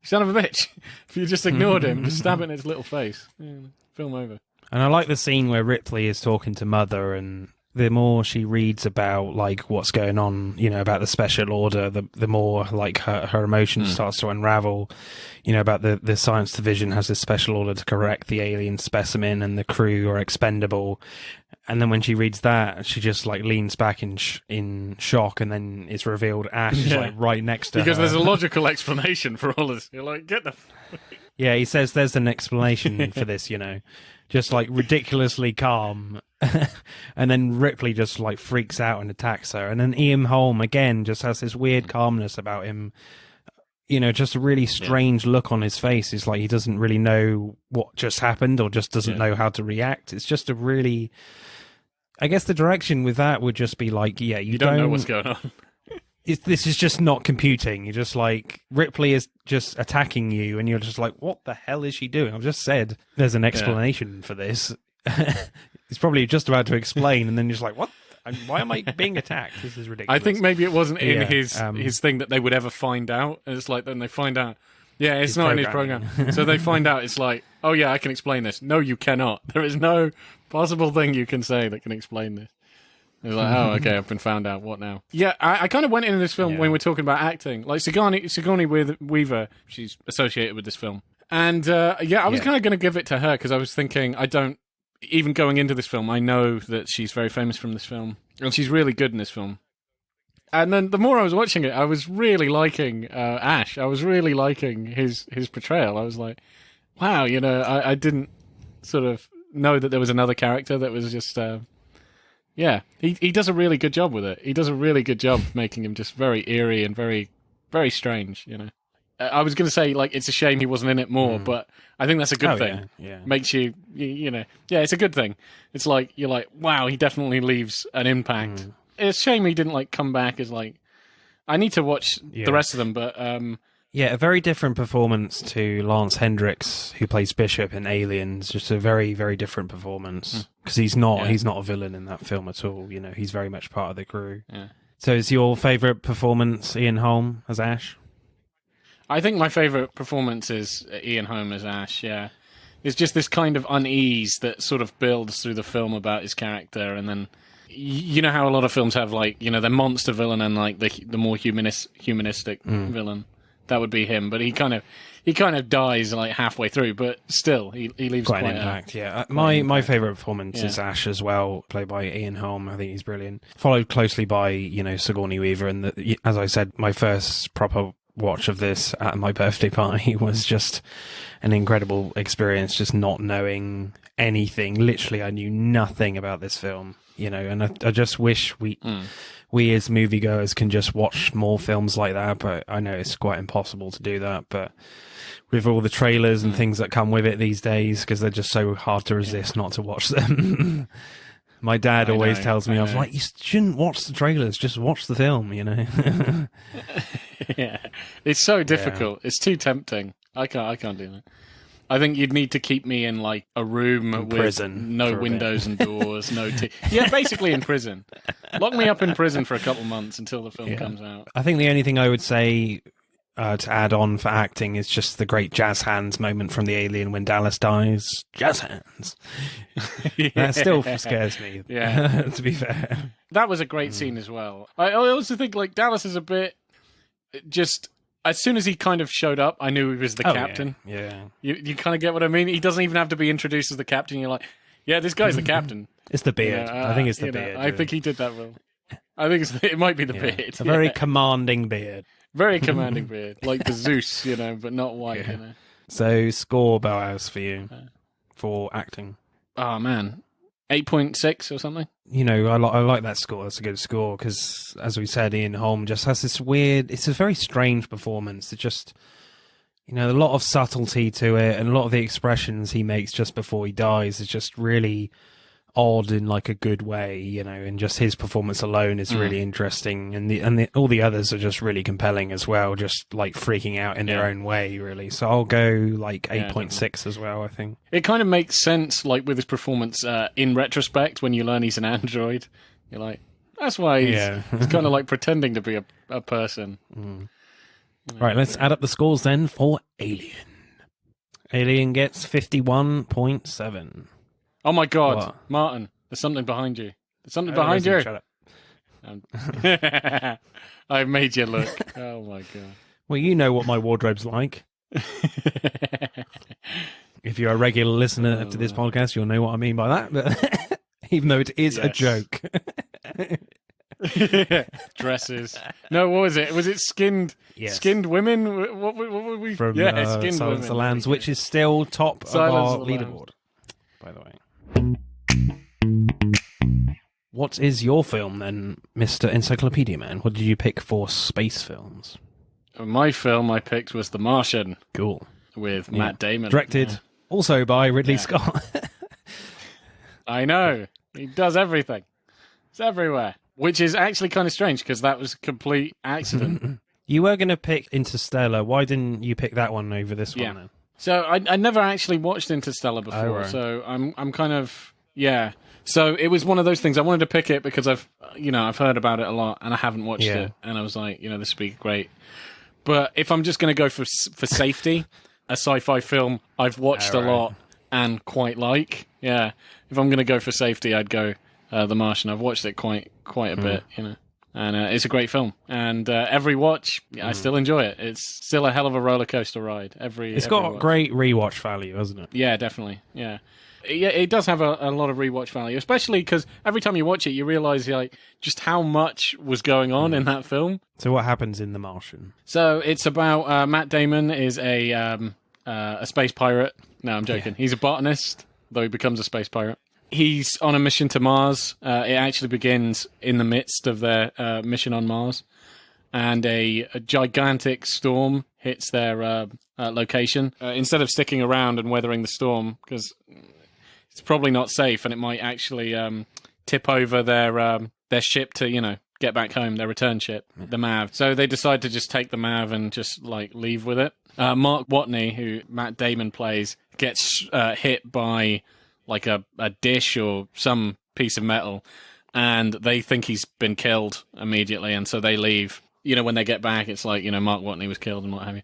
son of a bitch. If you just ignored him, just stab it in its little face. Film over. And I like the scene where Ripley is talking to Mother, and the more she reads about, like, what's going on, about the special order, the more, like, her emotion starts to unravel, about the science division has this special order to correct the alien specimen and the crew are expendable. And then when she reads that, she just, like, leans back in shock, and then it's revealed Ash is, like, right next to her. Because there's a logical explanation for all this. You're like, get the... Yeah, he says there's an explanation for this, just, like, ridiculously calm. And then Ripley just, like, freaks out and attacks her. And then Ian Holm, again, just has this weird calmness about him. Just a really strange look on his face. It's like he doesn't really know what just happened, or just doesn't know how to react. It's just a really... I guess the direction with that would just be like, you don't know what's going on. This is just not computing. You're just like, Ripley is just attacking you, and you're just like, what the hell is she doing? I've just said there's an explanation for this. He's probably just about to explain, and then you're just like, what? Why am I being attacked? This is ridiculous. I think maybe it wasn't in his thing that they would ever find out. And it's like, then they find out, it's not in his program. So they find out, it's like, oh yeah, I can explain this. No, you cannot. There is no possible thing you can say that can explain this. It's like, oh, okay, I've been found out. What now? Yeah, I kind of went into this film when we're talking about acting. Like Sigourney Weaver, she's associated with this film. And I was kind of going to give it to her, because I was thinking, even going into this film, I know that she's very famous from this film. And she's really good in this film. And then the more I was watching it, I was really liking Ash. I was really liking his portrayal. I was like, wow, I didn't sort of know that there was another character that was just... he does a really good job with it. He does a really good job making him just very eerie and very, very strange, I was going to say, like, it's a shame he wasn't in it more, but I think that's a good thing. Yeah. Makes you, it's a good thing. It's like, you're like, wow, he definitely leaves an impact. It's a shame he didn't, like, come back as, like, I need to watch the rest of them, but... a very different performance to Lance Hendricks, who plays Bishop in Aliens. Just a very, very different performance. Because he's not a villain in that film at all. He's very much part of the crew. Yeah. So is your favourite performance Ian Holm as Ash? I think my favourite performance is Ian Holm as Ash, It's just this kind of unease that sort of builds through the film about his character, and then... You know how a lot of films have, like, the monster villain and, like, the more humanistic villain? That would be him, but he kind of dies like halfway through, but still he leaves quite an impact. My favourite performance is Ash as well, played by Ian Holm. I think he's brilliant. Followed closely by Sigourney Weaver, and as I said, my first proper watch of this at my birthday party was just an incredible experience. Just not knowing anything. Literally, I knew nothing about this film. And I just wish we as moviegoers can just watch more films like that, but I know it's quite impossible to do that. But with all the trailers and things that come with it these days, because they're just so hard to resist not to watch them. My dad always tells me, I was like, you shouldn't watch the trailers, just watch the film, Yeah, it's so difficult. It's too tempting. I can't do that. I think you'd need to keep me in, like, a room with no windows and doors, no... Yeah, basically in prison. Lock me up in prison for a couple months until the film comes out. I think the only thing I would say to add on for acting is just the great jazz hands moment from the Alien when Dallas dies. Jazz hands. That still scares me. Yeah, to be fair, that was a great scene as well. I also think like Dallas is a bit just. As soon as he kind of showed up, I knew he was the captain. Yeah. You kind of get what I mean? He doesn't even have to be introduced as the captain. You're like, yeah, this guy's the captain. It's the beard. I think it's the beard. I think he did that well. I think it might be the beard. It's a very commanding beard. Very commanding beard. Like the Zeus, but not white, So, score, Boaz, for you, for acting. Oh, man. 8.6 or something? I like that score. That's a good score because, as we said, Ian Holm just has this weird... It's a very strange performance. It just... a lot of subtlety to it, and a lot of the expressions he makes just before he dies is just really odd in like a good way, and just his performance alone is really interesting, and all the others are just really compelling as well, just like freaking out in their own way, really. So I'll go like 8.6 as well, I think. It kind of makes sense, like with his performance in retrospect, when you learn he's an android. You're like, that's why he's kind of like pretending to be a person. Right, let's add up the scores then for Alien. Alien gets 51.7. Oh my God, what? Martin, there's something behind you. There's something behind you. Shut up. I've made you look. Oh my God. Well, you know what my wardrobe's like. If you're a regular listener to this podcast, you'll know what I mean by that. But even though it is a joke. Dresses. No, what was it? Was it skinned? Yes. Skinned women? What were we? From skinned Silence of the Lambs, which is still top of our leaderboard, by the way. What is your film then, Mr. Encyclopedia Man? What did you pick for space films? My film I picked was The Martian. Cool. With Matt Damon. Directed also by Ridley Scott. I know. He does everything. It's everywhere. Which is actually kind of strange because that was a complete accident. You were going to pick Interstellar. Why didn't you pick that one over this one then? So I never actually watched Interstellar before, so I'm kind of So it was one of those things. I wanted to pick it because I've heard about it a lot and I haven't watched it, and I was like, this would be great. But if I'm just going to go for safety, a sci-fi film I've watched a lot and quite like, if I'm going to go for safety, I'd go The Martian. I've watched it quite a bit, And it's a great film. And every watch, I still enjoy it. It's still a hell of a roller coaster ride. It's got great rewatch value, hasn't it? Yeah, definitely. Yeah. It does have a lot of rewatch value, especially because every time you watch it, you realise just how much was going on in that film. So what happens in The Martian? So it's about Matt Damon is a space pirate. No, I'm joking. Yeah. He's a botanist, though he becomes a space pirate. He's on a mission to Mars. It actually begins in the midst of their mission on Mars. And a gigantic storm hits their location. Instead of sticking around and weathering the storm, because it's probably not safe and it might actually tip over their ship to, get back home, their return ship, the MAV. So they decide to just take the MAV and just, leave with it. Mark Watney, who Matt Damon plays, gets hit by... like a dish or some piece of metal, and they think he's been killed immediately, and so they leave. When they get back, it's like, Mark Watney was killed and what have you.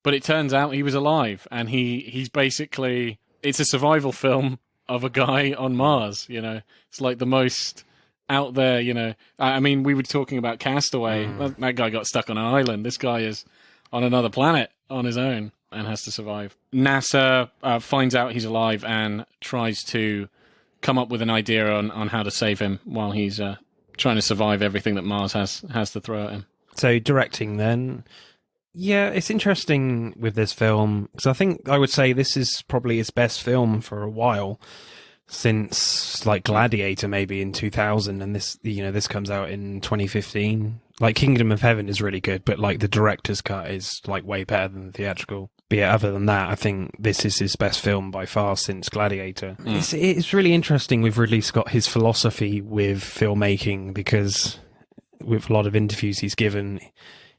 But it turns out he was alive, and he's basically... It's a survival film of a guy on Mars, It's like the most out there, I mean, we were talking about Castaway. That guy got stuck on an island. This guy is on another planet on his own and has to survive. NASA finds out he's alive and tries to come up with an idea on how to save him while he's trying to survive everything that Mars has to throw at him. So directing then. Yeah, it's interesting with this film, because I think I would say this is probably his best film for a while, since Gladiator maybe in 2000, and this comes out in 2015. Kingdom of Heaven is really good, but the director's cut is way better than the theatrical. But yeah, other than that, I think this is his best film by far since Gladiator. It's really interesting with Ridley Scott, his philosophy with filmmaking, because with a lot of interviews he's given,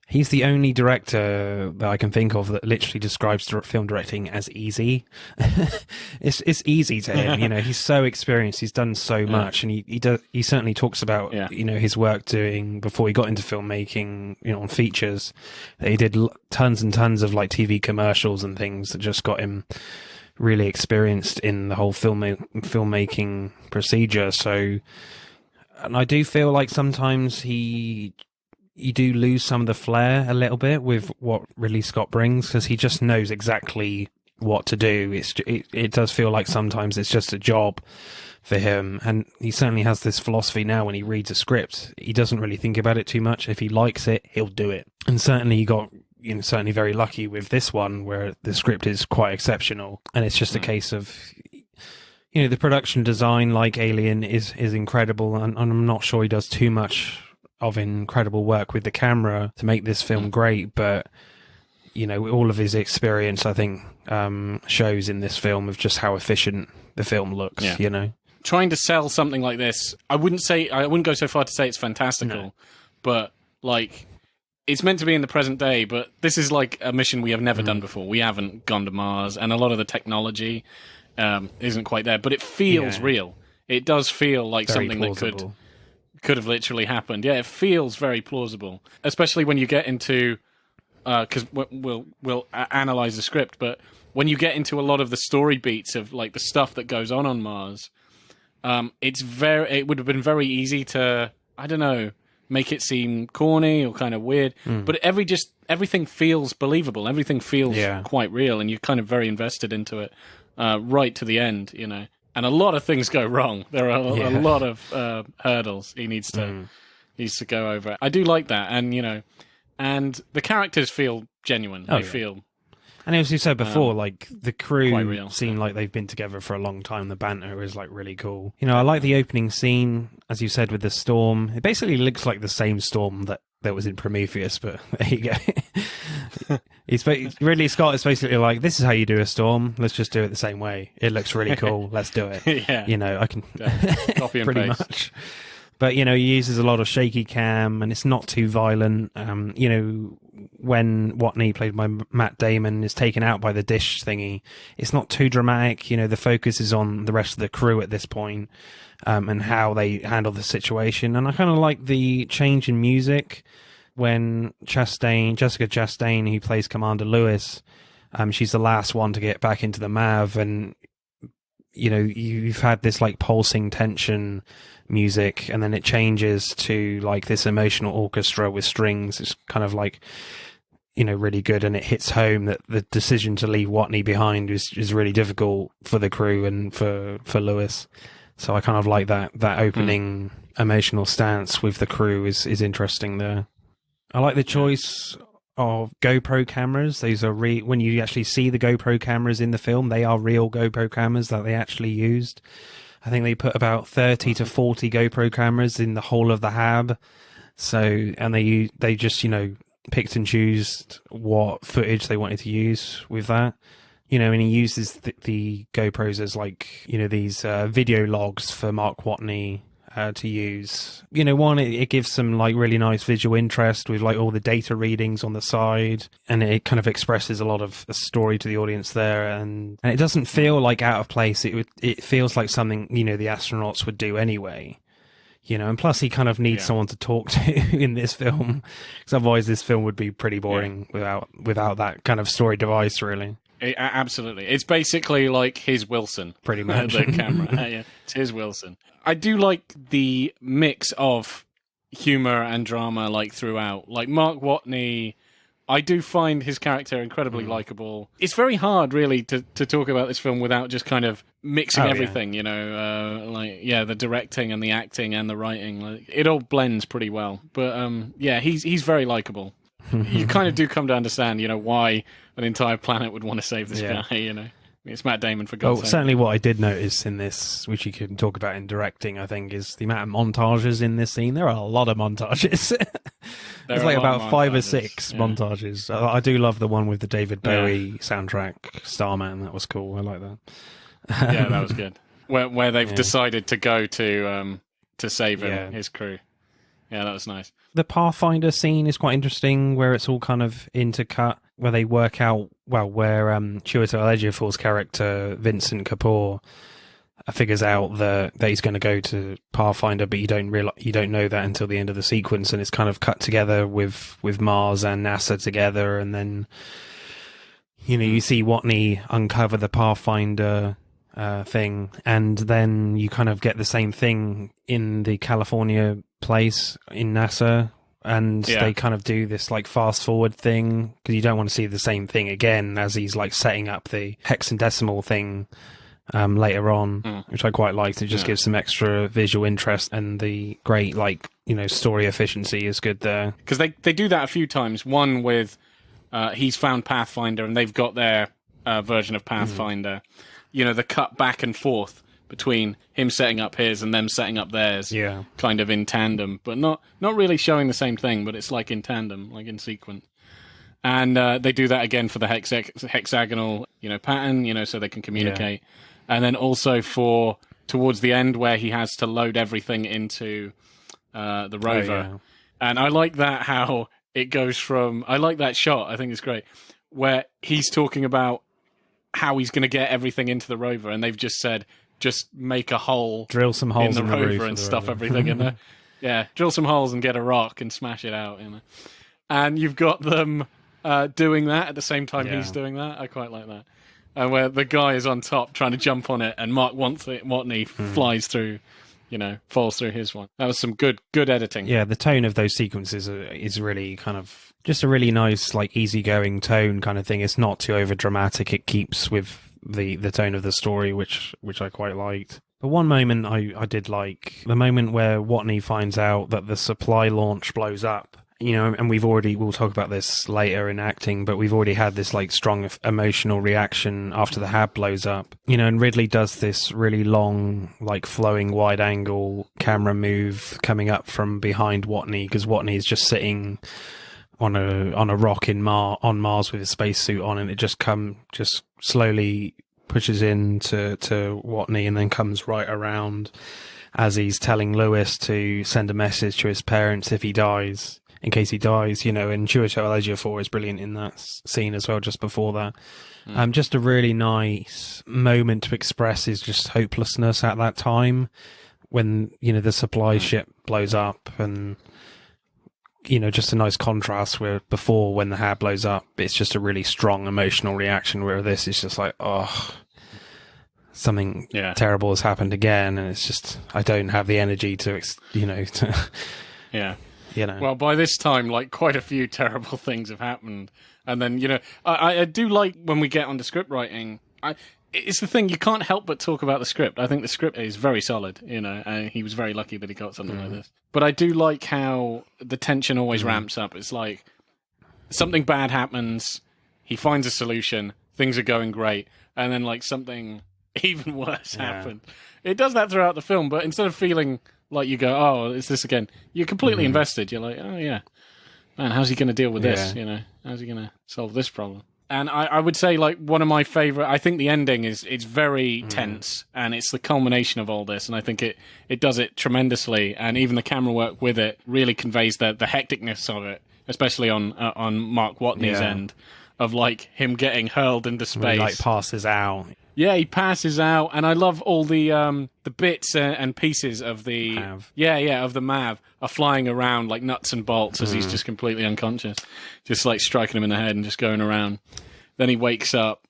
He's the only director that I can think of that literally describes film directing as easy. It's easy to him, you know. He's so experienced. He's done so much, and he certainly talks about you know, his work doing before he got into filmmaking, you know, on features. He did tons and tons of like TV commercials and things that just got him really experienced in the whole filmmaking procedure. So, and I do feel like sometimes you do lose some of the flair a little bit with what Ridley Scott brings, because he just knows exactly what to do. It does feel like sometimes it's just a job for him, and he certainly has this philosophy now. When he reads a script, he doesn't really think about it too much. If he likes it, he'll do it. And certainly he got, you know, certainly very lucky with this one, where the script is quite exceptional, and it's just a case of, you know, the production design, like Alien, is incredible, and I'm not sure he does too much of incredible work with the camera to make this film great, but you know, all of his experience, I think, shows in this film of just how efficient the film looks. You know, trying to sell something like this, I wouldn't go so far to say it's fantastical, but like, it's meant to be in the present day, but this is like a mission we have never done before. We haven't gone to Mars, and a lot of the technology isn't quite there, but it feels real. It does feel like very something plausible. That could have literally happened. Yeah, it feels very plausible, especially when you get into, because we'll analyze the script, but when you get into a lot of the story beats of like the stuff that goes on Mars, it would have been very easy to, I don't know, make it seem corny or kind of weird, but everything feels believable. Everything feels quite real, and you're kind of very invested into it right to the end, you know. And a lot of things go wrong. There are a lot of hurdles he needs to go over. I do like that, and you know, and the characters feel genuine. They feel. And as you said before, like the crew seem like they've been together for a long time. The banter is like really cool. You know, I like the opening scene, as you said, with the storm. It basically looks like the same storm that was in Prometheus, but there you go. Ridley Scott is basically like, this is how you do a storm. Let's just do it the same way. It looks really cool. Let's do it. You know, I can copy and pretty paste. Much. But, you know, he uses a lot of shaky cam, and it's not too violent. You know, when Watney, played by Matt Damon, is taken out by the dish thingy, it's not too dramatic. You know, the focus is on the rest of the crew at this point, and how they handle the situation. And I kind of like the change in music when Jessica Chastain, who plays Commander Lewis, she's the last one to get back into the MAV, and you know, you've had this like pulsing tension music, and then it changes to like this emotional orchestra with strings. It's kind of like, you know, really good, and it hits home that the decision to leave Watney behind is really difficult for the crew and for Lewis. So I kind of like that opening emotional stance with the crew is interesting there. I like the choice of GoPro cameras. These are when you actually see the GoPro cameras in the film, they are real GoPro cameras that they actually used. I think they put about 30 to 40 GoPro cameras in the whole of the HAB. So, and they just, you know, picked and chose what footage they wanted to use with that. You know, and he uses the GoPros as like, you know, these video logs for Mark Watney to use. You know, one, it gives some like really nice visual interest with like all the data readings on the side, and it kind of expresses a lot of a story to the audience there, and it doesn't feel like out of place. It feels like something, you know, the astronauts would do anyway. You know, and plus he kind of needs someone to talk to in this film, because otherwise this film would be pretty boring without that kind of story device, really. Absolutely. It's basically like his Wilson. Pretty much. The camera. Yeah, it's his Wilson. I do like the mix of humor and drama like throughout. Like Mark Watney, I do find his character incredibly likable. It's very hard, really, to talk about this film without just kind of mixing everything, you know, the directing and the acting and the writing. Like, it all blends pretty well. But he's very likable. You kind of do come to understand, you know, why an entire planet would want to save this guy, you know. It's Matt Damon, for God's sake. Certainly what I did notice in this, which you can talk about in directing, I think, is the amount of montages in this scene. There are a lot of montages. There's like about 5 or 6 montages. I do love the one with the David Bowie soundtrack, Starman. That was cool. I like that. Yeah, that was good. Where they've decided to go to save him, his crew. Yeah, that was nice. The Pathfinder scene is quite interesting, where it's all kind of intercut, where they work out, well, where Chiwetel Ejiofor's character, Vincent Kapoor, figures out that he's going to go to Pathfinder, but you don't know that until the end of the sequence, and it's kind of cut together with Mars and NASA together, and then you see Watney uncover the Pathfinder thing, and then you kind of get the same thing in the California place in NASA, and they kind of do this like fast forward thing because you don't want to see the same thing again as he's like setting up the hexadecimal thing later on, which I quite liked. It just gives some extra visual interest, and the great story efficiency is good there. Because they do that a few times. One with he's found Pathfinder and they've got their version of Pathfinder. The cut back and forth between him setting up his and them setting up theirs, kind of in tandem, but not really showing the same thing, but it's like in tandem, like in sequence. And they do that again for the hexagonal, pattern, so they can communicate. And then also for towards the end where he has to load everything into the rover. And I like that, how it goes from... I like that shot. I think it's great. Where he's talking about how he's going to get everything into the rover, and they've just said, just make a hole... Drill some holes in the rover and stuff everything in there. Yeah, drill some holes and get a rock and smash it out. And you've got them doing that at the same time he's doing that. I quite like that. And where the guy is on top trying to jump on it, and Mark Watney flies through... falls through his one. That was some good editing. Yeah, the tone of those sequences is really kind of just a really nice, like, easygoing tone kind of thing. It's not too over dramatic. It keeps with the tone of the story, which I quite liked. But one moment I did like, the moment where Watney finds out that the supply launch blows up. And we'll talk about this later in acting, but we've already had this like strong emotional reaction after the hab blows up. And Ridley does this really long, like flowing wide angle camera move coming up from behind Watney, because Watney is just sitting on a rock on Mars with his spacesuit on, and it just slowly pushes into Watney and then comes right around as he's telling Lewis to send a message to his parents if he dies. In case he dies, and Chiwetel Ejiofor is brilliant in that scene as well, just before that. Just a really nice moment to express his just hopelessness at that time when, the supply ship blows up, and, just a nice contrast where before, when the hab blows up, it's just a really strong emotional reaction, where this is just like, oh, something terrible has happened again, and it's just, I don't have the energy to. Yeah. Well, by this time, like, quite a few terrible things have happened. And then, I do like when we get onto script writing. It's the thing, you can't help but talk about the script. I think the script is very solid, and he was very lucky that he got something like this. But I do like how the tension always ramps up. It's like, something bad happens, he finds a solution, things are going great, and then, like, something even worse happened. It does that throughout the film, but instead of feeling... like you go, oh, it's this again. You're completely invested. You're like, oh yeah, man, how's he going to deal with this? How's he going to solve this problem? And I would say, like, one of my favorite. I think the ending it's very tense, and it's the culmination of all this. And I think it does it tremendously, and even the camera work with it really conveys the hecticness of it, especially on Mark Watney's end, of like him getting hurled into space. He, like, passes out. Yeah, he passes out, and I love all the bits and pieces of the Mav. of the Mav are flying around like nuts and bolts as he's just completely unconscious, just like striking him in the head and just going around. Then he wakes up.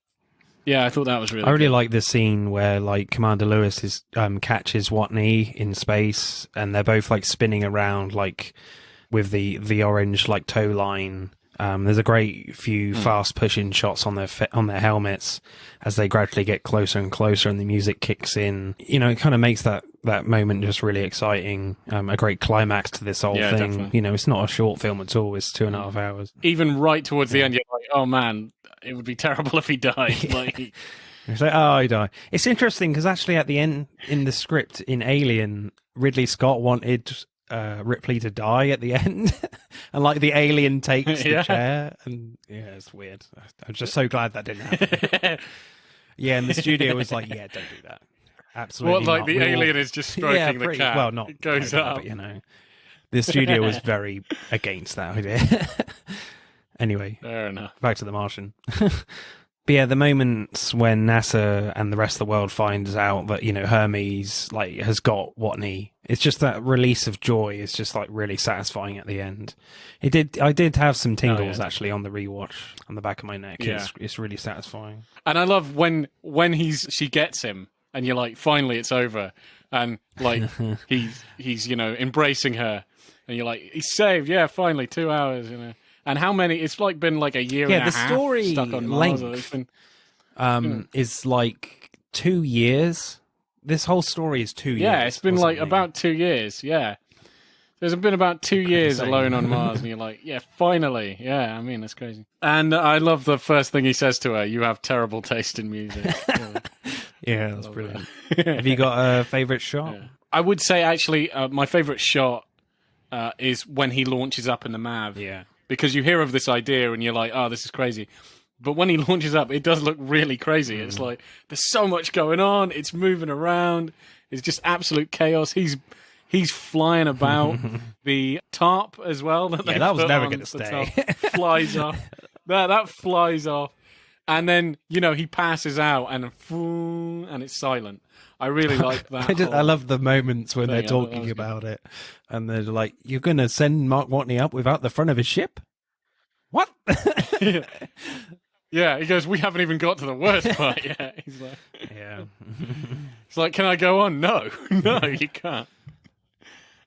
Yeah, I thought that was really. I really good. like the scene where like Commander Lewis catches Watney in space, and they're both like spinning around like with the orange like tow line. There's a great few fast push-in shots on their helmets as they gradually get closer and closer, and the music kicks in. It kind of makes that moment just really exciting. A great climax to this whole thing. Definitely. It's not a short film at all. It's 2.5 hours. Even right towards the end, you're like, oh man, it would be terrible if he died. Like, it's like, oh, he died. It's interesting because actually at the end in the script in Alien, Ridley Scott wanted Ripley to die at the end, and like the alien takes the chair, and it's weird. I'm just so glad that didn't happen. And the studio was like, don't do that. Absolutely. What, like not. The alien is just stroking the cat? Well, not it goes up. But, The studio was very against that idea. Anyway, fair enough. Back to The Martian. But yeah, the moments when NASA and the rest of the world finds out that, you know, Hermes like has got Watney, it's just that release of joy is just like really satisfying at the end. I did have some tingles actually on the rewatch on the back of my neck. Yeah. It's really satisfying. And I love when she gets him and you're like, finally it's over, and like he's you know, embracing her, and you're like, he's saved, yeah, finally 2 hours, you know. And how many? It's like been like a year and a half. Yeah, the story stuck on Mars. Length is like 2 years. This whole story is 2 years. Yeah, it's been like about 2 years. Yeah, there's been about 2 years alone on Mars, and you're like, yeah, finally. Yeah, I mean, that's crazy. And I love the first thing he says to her: "You have terrible taste in music." Yeah, that's brilliant. Have you got a favorite shot? Yeah. I would say actually, my favorite shot is when he launches up in the Mav. Yeah. Because you hear of this idea and you're like, oh, this is crazy. But when he launches up, it does look really crazy. It's like, there's so much going on. It's moving around. It's just absolute chaos. He's flying about. The tarp as well. That was never going to stay. Flies off. That flies off. And then, you know, he passes out and it's silent. I really like that. I love the moments when they're talking about it, and they're like, "You're going to send Mark Watney up without the front of his ship? What?" Yeah, he goes, "We haven't even got to the worst part yet." He's like, "Yeah." It's like, "Can I go on?" No, you can't.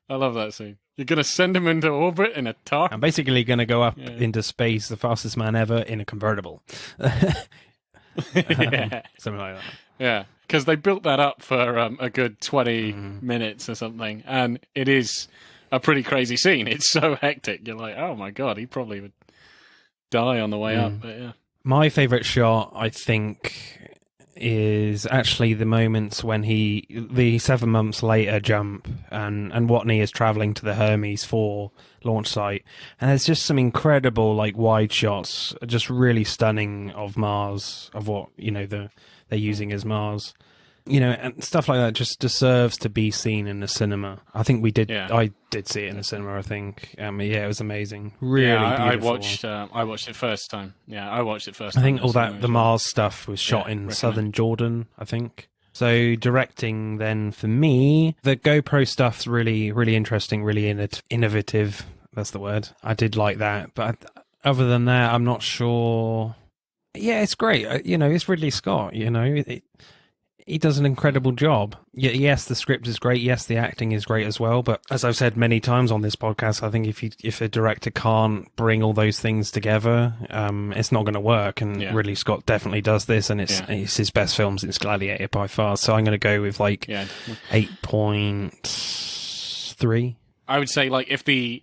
I love that scene. You're going to send him into orbit in a tarp? I'm basically going to go up into space, the fastest man ever, in a convertible. Something like that. Yeah. Because they built that up for a good 20 minutes or something, and it is a pretty crazy scene. It's so hectic. You're like, oh my god, he probably would die on the way up. But yeah, my favorite shot, I think, is actually the moments when the 7 months later jump, and Watney is traveling to the Hermes 4 launch site, and there's just some incredible like wide shots, just really stunning of Mars, of what, you know, they're using as Mars, you know, and stuff like that just deserves to be seen in the cinema. I think we did. Yeah. I did see it in the cinema, I think. It was amazing. Really beautiful. I watched it first time. Yeah, I watched it first I time. think all that, the Mars stuff was shot in southern Jordan, I think. So directing then for me, the GoPro stuff's really, really interesting, really innovative. That's the word. I did like that. But other than that, I'm not sure. Yeah, it's great. You know, it's Ridley Scott, you know. He does an incredible job. Yes, the script is great. Yes, the acting is great as well. But as I've said many times on this podcast, I think if a director can't bring all those things together, it's not going to work. And Ridley Scott definitely does this, and it's his best film since Gladiator by far. So I'm going to go with 8.3. I would say if the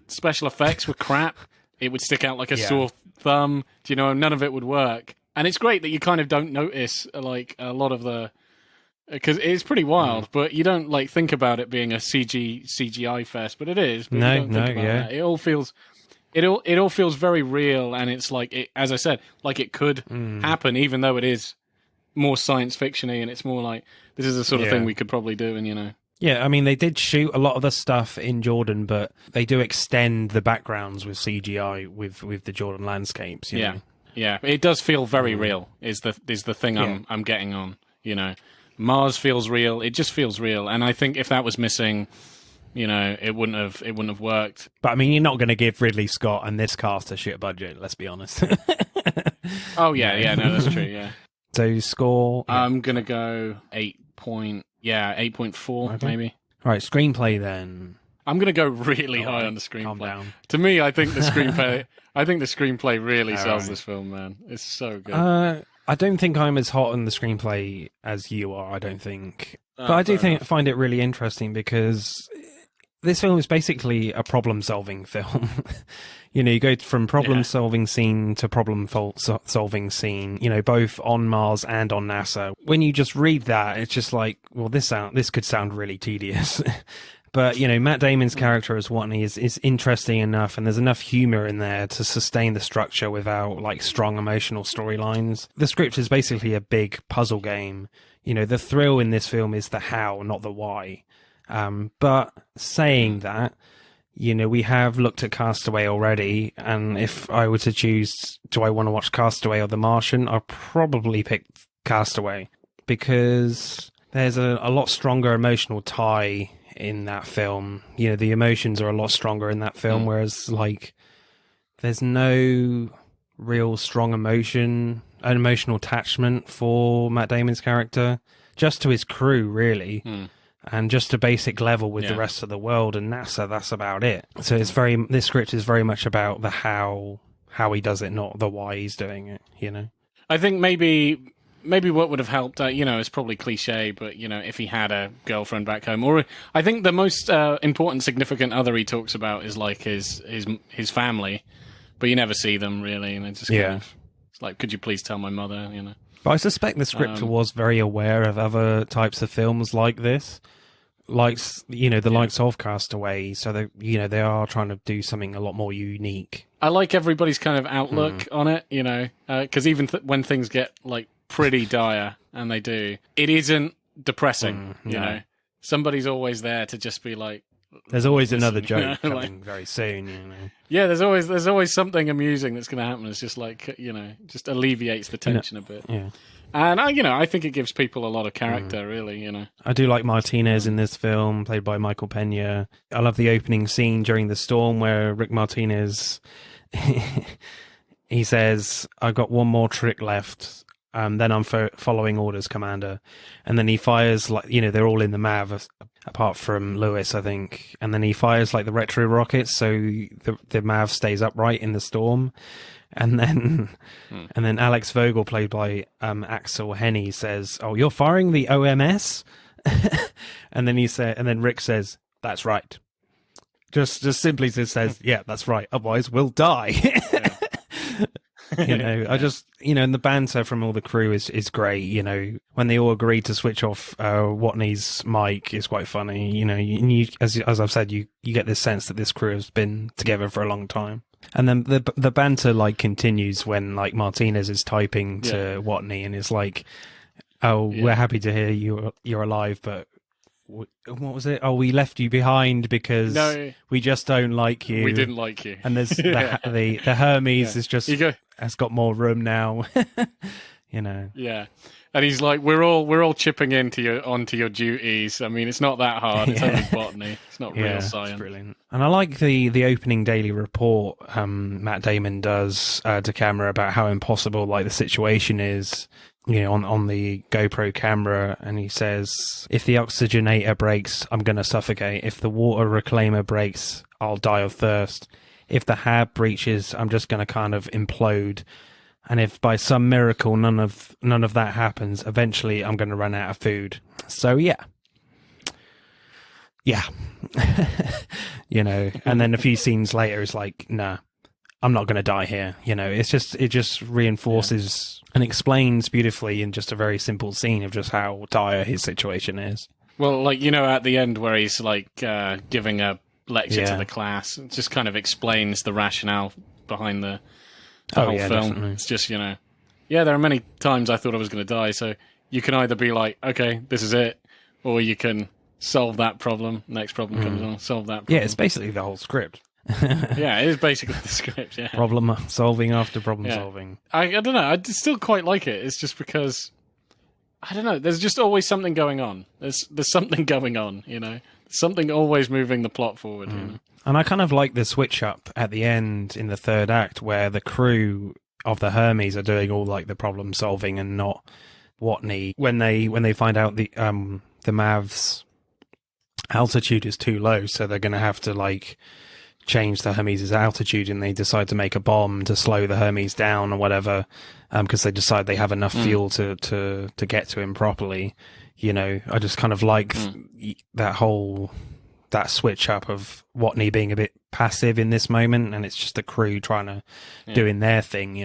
special effects were crap, it would stick out like a sore thumb. Do you know? None of it would work. And it's great that you kind of don't notice a lot of the, because it's pretty wild, but you don't think about it being a CGI fest, but it is. But that. It all feels very real, and it's as I said, it could happen, even though it is more science fiction-y, and it's more like this is the sort of thing we could probably do, and you know. Yeah, I mean, they did shoot a lot of the stuff in Jordan, but they do extend the backgrounds with CGI with the Jordan landscapes. You know? Yeah, it does feel very real. Is the thing I'm getting on. You know, Mars feels real. It just feels real, and I think if that was missing, you know, it wouldn't have worked. But I mean, you're not going to give Ridley Scott and this cast a shit budget. Let's be honest. Oh yeah, no, that's true. Yeah. So score. I'm gonna go 8.4 maybe. All right, screenplay then. I'm gonna go really high on the screenplay. Calm down. To me, I think the screenplay really sells this film, man. It's so good. I don't think I'm as hot on the screenplay as you are. I don't think, but I do find it really interesting because this film is basically a problem-solving film. You know, you go from problem-solving scene to problem-solving scene. You know, both on Mars and on NASA. When you just read that, it's just like, well, this could sound really tedious. But, you know, Matt Damon's character as Watney is interesting enough, and there's enough humor in there to sustain the structure without, strong emotional storylines. The script is basically a big puzzle game. You know, the thrill in this film is the how, not the why. But saying that, we have looked at Castaway already, and if I were to choose, do I want to watch Castaway or The Martian, I'll probably pick Castaway, because there's a lot stronger emotional tie in that film. The emotions are a lot stronger in that film, whereas, like, there's no real strong emotional attachment for Matt Damon's character, just to his crew, really. And just a basic level with the rest of the world and NASA, that's about it. So this script is very much about the how he does it, not the why he's doing it, I think maybe what would have helped, it's probably cliche, but, if he had a girlfriend back home, or I think the most important significant other he talks about is like his family, but you never see them really, and it's just kind of, it's like, could you please tell my mother, But I suspect the script was very aware of other types of films like this. Likes the likes of Castaway, so they are trying to do something a lot more unique. I like everybody's kind of outlook on it, because even when things get like pretty dire, and they do, it isn't depressing. Somebody's always there to just be like, there's always another joke coming very soon. Yeah, there's always something amusing that's going to happen. It's just like just alleviates the tension a bit. Yeah. And I think it gives people a lot of character, really. I do like Martinez in this film, played by Michael Pena. I love the opening scene during the storm where Rick Martinez he says, "I've got one more trick left. Then I'm following orders, Commander." And then he fires, like, they're all in the MAV apart from Lewis, I think. And then he fires like the retro rockets, so the MAV stays upright in the storm. And then Alex Vogel, played by Axel Henny, says, "Oh, you're firing the OMS?" and then Rick says, "That's right." Just simply says, "Yeah, that's right. Otherwise, we'll die." I just, and the banter from all the crew is great. When they all agree to switch off Watney's mic is quite funny. You as I've said, you get this sense that this crew has been together for a long time. And then the banter like continues when like Martinez is typing to Watney and is like, "Oh, we're happy to hear you're alive, but what was it? Oh, we left you behind because we just don't like you. We didn't like you." And there's the Hermes is just has got more room now. Yeah. And he's like, we're all chipping onto your duties. I mean, it's not that hard. It's only botany. It's not real science. It's brilliant. And I like the opening daily report Matt Damon does to camera about how impossible like the situation is. On the GoPro camera, and he says, "If the oxygenator breaks, I'm going to suffocate. If the water reclaimer breaks, I'll die of thirst. If the hab breaches, I'm just going to kind of implode. And if by some miracle none of that happens, eventually I'm going to run out of food." So yeah. And then a few scenes later, it's like, "Nah, I'm not going to die here." It just reinforces and explains beautifully in just a very simple scene of just how dire his situation is. Well, like, at the end where he's like giving a lecture to the class, it just kind of explains the rationale behind the whole film. Definitely. It's just, there are many times I thought I was going to die, so you can either be like, okay, this is it, or you can solve that problem, next problem comes on, solve that problem. Yeah, it's basically the whole script. Yeah, it is basically the script, yeah. Problem solving after problem solving. I don't know, I still quite like it. It's just because, I don't know, there's just always something going on. There's something going on, Something always moving the plot forward, And I kind of like the switch up at the end in the third act where the crew of the Hermes are doing all like the problem solving and not Watney. When they find out the Mav's altitude is too low, so they're going to have to like change the Hermes' altitude, and they decide to make a bomb to slow the Hermes down or whatever, because they decide they have enough fuel to get to him properly. I just kind of like that switch up of Watney being a bit passive in this moment, and it's just the crew trying to doing their thing,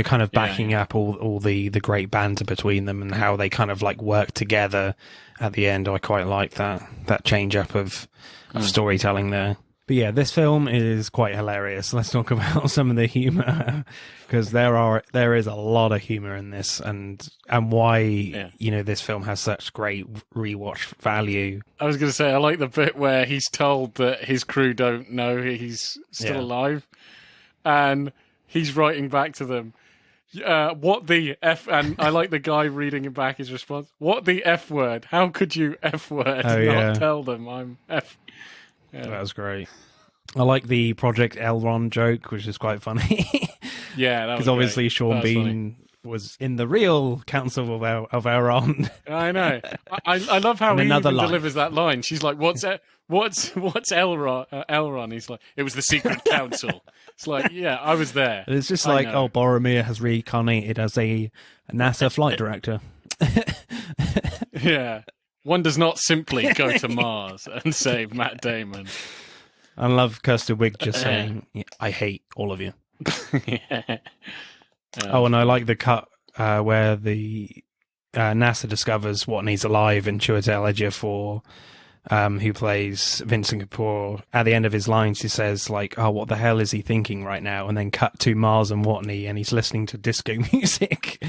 kind of backing up all the great banter between them and how they kind of like work together at the end. I quite like that change up of storytelling there. But yeah, this film is quite hilarious. Let's talk about some of the humor, because there is a lot of humor in this, and why this film has such great rewatch value. I was going to say, I like the bit where he's told that his crew don't know he's still alive, and he's writing back to them. What the F? And I like the guy reading him back his response. What the F word? How could you F word not tell them I'm F? Yeah. That was great. I like the Project Elron joke, which is quite funny. Yeah, because obviously Sean Bean was in the real Council of Elrond. I know. I love how he even delivers that line. She's like, "What's Elrond?" He's like, "It was the secret council." It's like, yeah, I was there. And it's just like, Boromir has reincarnated as a NASA flight director. Yeah. One does not simply go to Mars and save Matt Damon. I love Kirsten Wiig just saying, I hate all of you. Yeah. And I like the cut where the NASA discovers Watney's alive, and Chiwetel Ejiofor, who plays Vincent Kapoor, at the end of his lines, he says, like, oh, what the hell is he thinking right now? And then cut to Mars and Watney, and he's listening to disco music.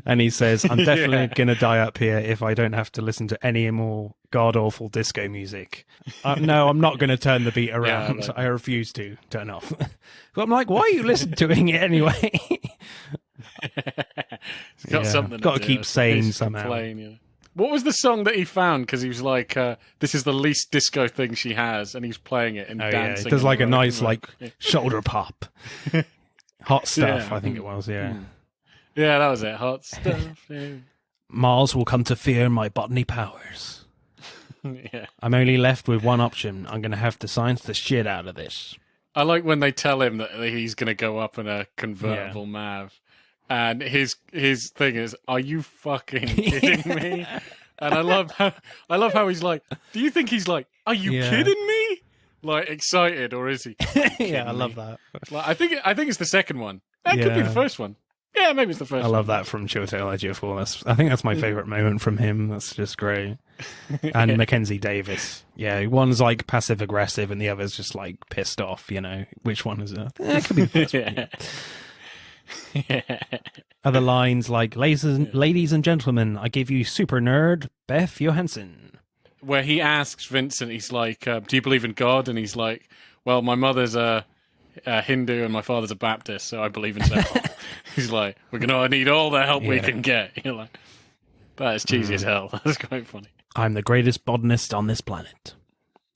And he says, I'm definitely going to die up here if I don't have to listen to any more god-awful disco music. No, I'm not going to turn the beat around. Yeah, I refuse to turn off. But I'm like, why are you listening to it anyway? It's got something got to keep sane somehow. What was the song that he found? Because he was like, this is the least disco thing she has, and he's playing it and dancing. Yeah. There's like a nice shoulder pop. Hot Stuff, I think it was, Yeah, that was it. Hot Stuff. Yeah. Mars will come to fear my botany powers. Yeah. I'm only left with one option. I'm going to have to science the shit out of this. I like when they tell him that he's going to go up in a convertible MAV. And his thing is, are you fucking kidding me? And I love how he's like, do you think he's like, are you kidding me? Like excited, or is he? I love that. Like, I think it's the second one. That could be the first one. Yeah, maybe it's the first one. I love that from Chiwetel Ejiofor. I think that's my favorite moment from him. That's just great. And Mackenzie Davis. Yeah, one's like passive aggressive and the other's just like pissed off, Which one is it? It could be the first one. Other lines like, ladies and gentlemen, I give you super nerd Beth Johansson. Where he asks Vincent, he's like, do you believe in God? And he's like, well, my mother's a Hindu and my father's a Baptist, so I believe in several. He's like, we're going to need all the help we can get. You're like, that is cheesy as hell. That's quite funny. I'm the greatest botanist on this planet.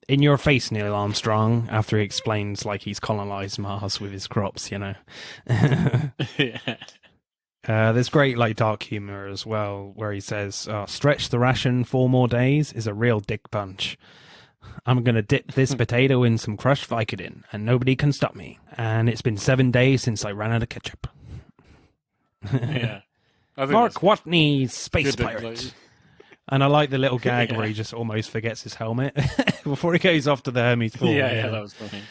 In your face, Neil Armstrong, after he explains like he's colonized Mars with his crops, There's great dark humor as well, where he says, stretch the ration 4 more days is a real dick punch. I'm going to dip this potato in some crushed Vicodin, and nobody can stop me. And it's been 7 days since I ran out of ketchup. Mark Watney, space pirate. And I like the little gag where he just almost forgets his helmet before he goes off to the Hermes pool. Yeah, that was funny.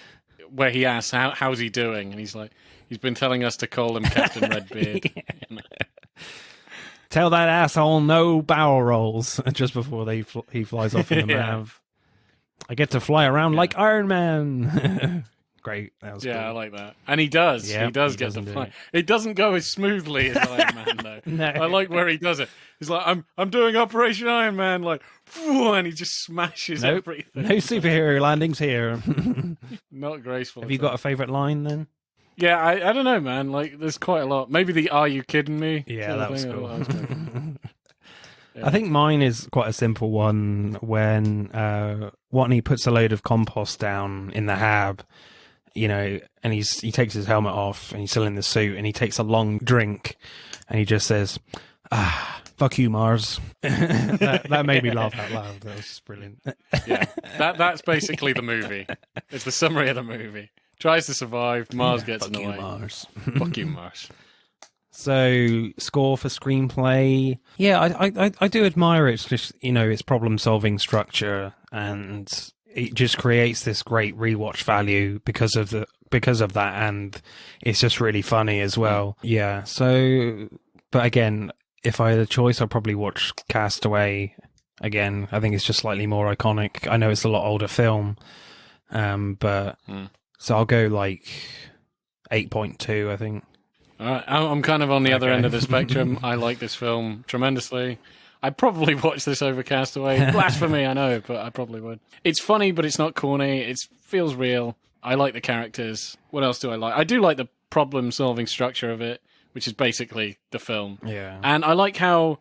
Where he asks, how's he doing? And he's like, he's been telling us to call him Captain Redbeard. Tell that asshole no barrel rolls just before he flies off in the MAV. I get to fly around like Iron Man. Great. That was cool. I like that. And he does. He does get to fly. It doesn't go as smoothly as Iron Man, though. No. I like where he does it. He's like, I'm doing Operation Iron Man, and he just smashes everything. No superhero landings here. Not graceful. Have you got a favourite line, then? Yeah, I don't know, man. There's quite a lot. Maybe the "Are you kidding me?" Yeah, that was cool. I think mine is quite a simple one when Watney puts a load of compost down in the hab, and he takes his helmet off and he's still in the suit and he takes a long drink and he just says, fuck you, Mars. that made me laugh out loud. That was just brilliant. Yeah, that's basically the movie. It's the summary of the movie. Tries to survive, Mars gets in the way. Fuck you, Mars. Fuck you, Mars. So, score for screenplay. Yeah, I do admire it. It's just, its problem-solving structure, and it just creates this great rewatch value because of that, and it's just really funny as well. Yeah, so, but again, if I had a choice, I'd probably watch Castaway again. I think it's just slightly more iconic. I know it's a lot older film, But so I'll go like 8.2, I think. All right, I'm kind of on the other end of the spectrum. I like this film tremendously. I'd probably watch this over Castaway. Blasphemy, I know, but I probably would. It's funny, but it's not corny. It feels real. I like the characters. What else do I like? I do like the problem-solving structure of it, which is basically the film. Yeah. And I like how,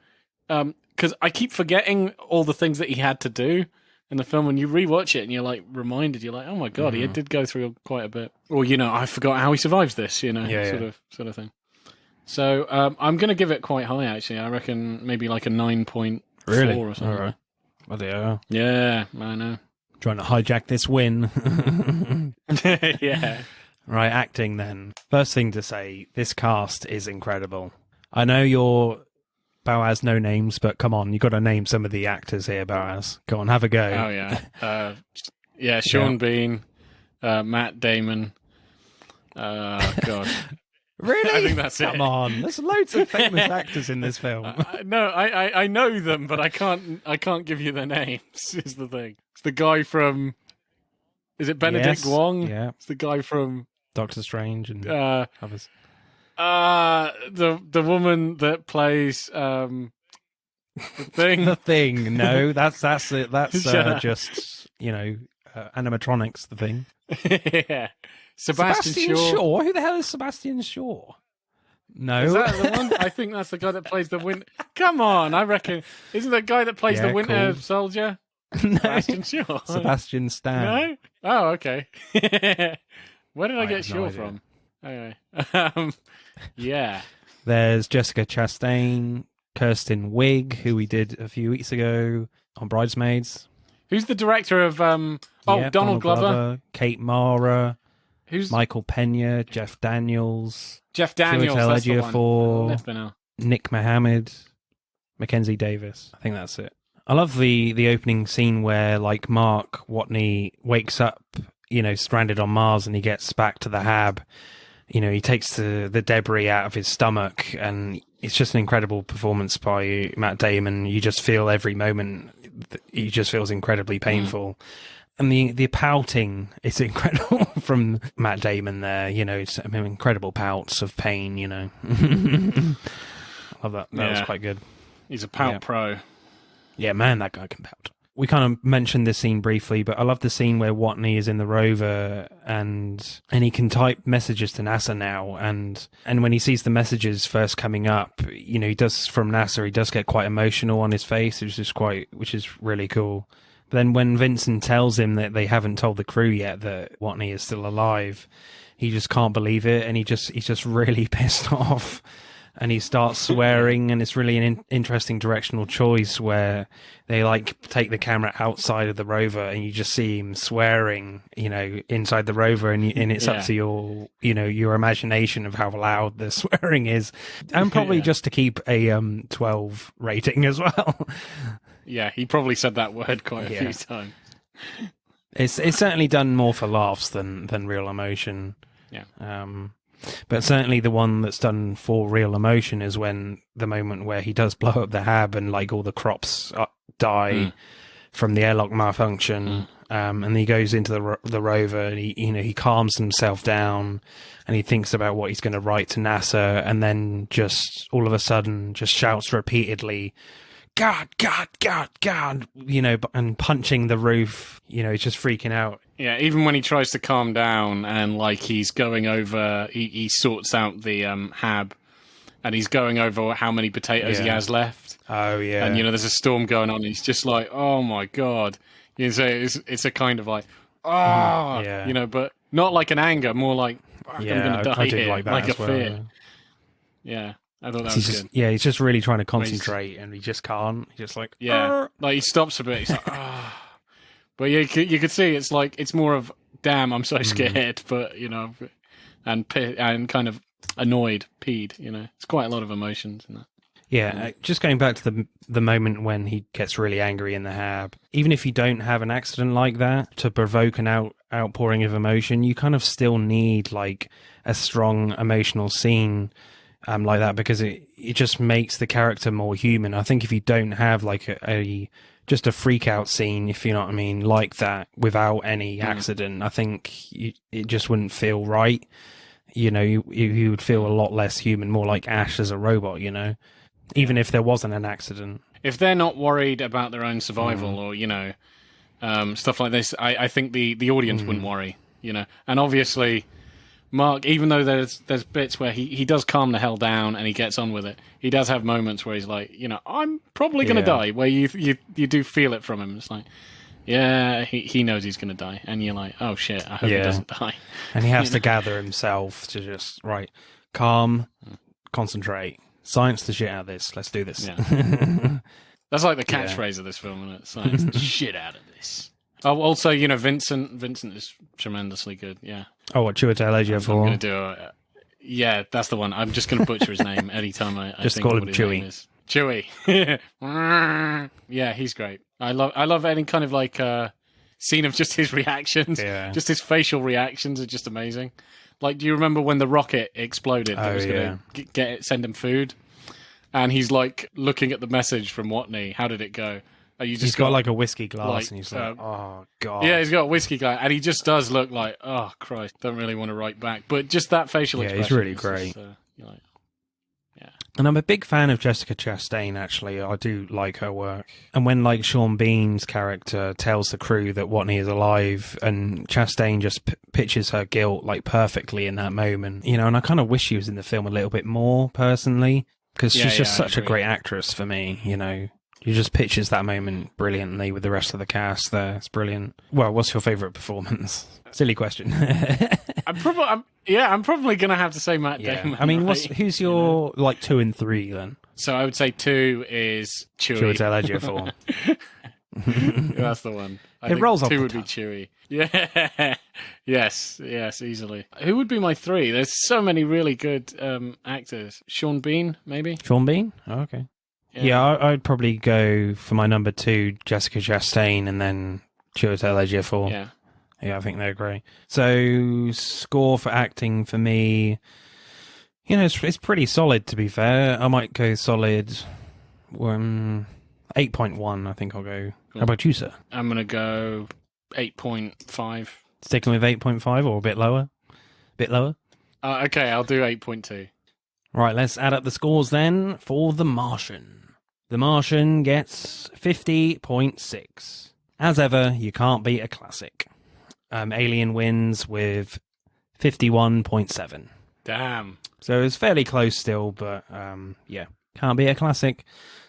because I keep forgetting all the things that he had to do in the film. When you rewatch it and you're like reminded, you're like, oh my God, he did go through quite a bit. Or, I forgot how he survives this, sort of thing. So I'm going to give it quite high, actually. I reckon maybe like a 9.4 or something. All right. Well, yeah, I know. Trying to hijack this win. Yeah. Right, acting then. First thing to say, this cast is incredible. I know you're Boaz no names, but come on, you got to name some of the actors here, Boaz. Go on, have a go. Oh, yeah. Sean Bean, Matt Damon. God. Really? I think that's it. Come on, there's loads of famous actors in this film. No, I know them, but I can't give you their names. Is the thing? It's the guy from. Is it Benedict Wong? Yeah. It's the guy from Doctor Strange and others. The woman that plays the Thing. The Thing. No, that's it. That's just animatronics. The Thing. Yeah. Sebastian Shaw. Who the hell is Sebastian Shaw? No. Is that the one? I think that's the guy that plays the Winter... Come on, I reckon. Isn't the guy that plays the Winter Soldier? No. Sebastian Shaw. Sebastian Stan. No? Oh, okay. Where did I get Shaw from? Anyway. Yeah. There's Jessica Chastain, Kirsten Wiig, who we did a few weeks ago on Bridesmaids. Who's the director of... Donald Glover. Kate Mara. Who's Michael Pena, Jeff Daniels. Jeff Daniels, that's the one. Nick Mohammed, Mackenzie Davis. I think that's it. I love the opening scene where like Mark Watney wakes up, stranded on Mars, and he gets back to the Hab. He takes the debris out of his stomach, and it's just an incredible performance by Matt Damon. You just feel every moment. He just feels incredibly painful. And the pouting is incredible from Matt Damon there, incredible pouts of pain, I love that. That was quite good. He's a pout pro. Yeah, man, that guy can pout. We kind of mentioned this scene briefly, but I love the scene where Watney is in the rover and he can type messages to NASA now. And when he sees the messages first coming up, he does from NASA, he does get quite emotional on his face, which is really cool. Then when Vincent tells him that they haven't told the crew yet that Watney is still alive, he just can't believe it, and he's just really pissed off, and he starts swearing, and it's really an interesting directional choice where they take the camera outside of the rover, and you just see him swearing, inside the rover, and it's up to your imagination of how loud the swearing is, and probably just to keep a 12 rating as well. Yeah, he probably said that word quite a few times. It's certainly done more for laughs than real emotion. Yeah. But certainly the one that's done for real emotion is when the moment where he does blow up the Hab and all the crops die from the airlock malfunction. And he goes into the rover and he calms himself down and he thinks about what he's going to write to NASA, and then just all of a sudden just shouts repeatedly, God, God, God, God, and punching the roof, he's just freaking out. Yeah, even when he tries to calm down and he's going over, he sorts out the Hab, and he's going over how many potatoes he has left. Oh, yeah. And, there's a storm going on, and he's just like, oh my God. So it's a kind of but not like an anger, more like, I'm going to die here, like a fear. Yeah. I thought that was good. Yeah, he's just really trying to concentrate, and he just can't. He's just like, he stops a bit. He's like, But you could see it's more of, damn, I'm so scared, but and kind of annoyed, peed. It's quite a lot of emotions in that. Yeah, just going back to the moment when he gets really angry in the Hab. Even if you don't have an accident like that to provoke an outpouring of emotion, you kind of still need a strong emotional scene. Like that, because it just makes the character more human. I think if you don't have a just a freak out scene, if you know what I mean, like that, without any accident, I think it just wouldn't feel right. You know, you would feel a lot less human, more like Ash as a robot, you know, even if there wasn't an accident. If they're not worried about their own survival or, you know, stuff like this, I think the audience wouldn't worry, you know. And obviously, Mark, even though there's bits where he does calm the hell down and he gets on with it, he does have moments where he's like, you know, I'm probably going to die, where you do feel it from him. It's like, yeah, he knows he's going to die. And you're like, oh shit, I hope he doesn't die. And he has to gather himself to just, right, calm, concentrate, science the shit out of this. Let's do this. Yeah. That's like the catchphrase of this film, isn't it? Science the shit out of this. Oh, also, you know, Vincent is tremendously good, yeah. Oh, what, Chiwetel Ejiofor? I'm going to do yeah, that's the one. I'm just going to butcher his name anytime I just think call of him what his name is. Chewie. Yeah, he's great. I love any kind of like scene of just his reactions. Yeah. Just his facial reactions are just amazing. Like, do you remember when the rocket exploded that was going to send him food? And he's like looking at the message from Watney. How did it go? He's got like a whiskey glass, and he's like, "Oh God!" Yeah, he's got a whiskey glass, and he just does look like, "Oh Christ!" Don't really want to write back, but just that facial expression. Yeah, he's really great. Just, And I'm a big fan of Jessica Chastain. Actually, I do like her work. And when like Sean Bean's character tells the crew that Watney is alive, and Chastain just pitches her guilt like perfectly in that moment, you know. And I kind of wish she was in the film a little bit more personally, because she's just such a great actress for me, you know. He just pitches that moment brilliantly with the rest of the cast there. It's brilliant. Well, what's your favourite performance? Silly question. I'm probably going to have to say Matt Damon. I mean, who's your like 2 and 3 then? So I would say 2 is Chewie. Chiwetel Ejiofor. That's the one. It rolls off 2 would be Chewie. Yeah. Yes, easily. Who would be my 3? There's so many really good actors. Sean Bean, maybe? Sean Bean? Oh, okay. Yeah, I'd probably go for my number 2, Jessica Chastain, and then Chiwetel Ejiofor. Yeah, I think they're great. So, score for acting for me, you know, it's pretty solid, to be fair. I might go solid 8.1, I think I'll go. Cool. How about you, sir? I'm going to go 8.5. Sticking with 8.5 or a bit lower? Okay, I'll do 8.2. Right, let's add up the scores then for The Martian. The Martian gets 50.6. As ever, you can't beat a classic. Alien wins with 51.7. Damn. So it's fairly close still, but yeah, can't beat a classic.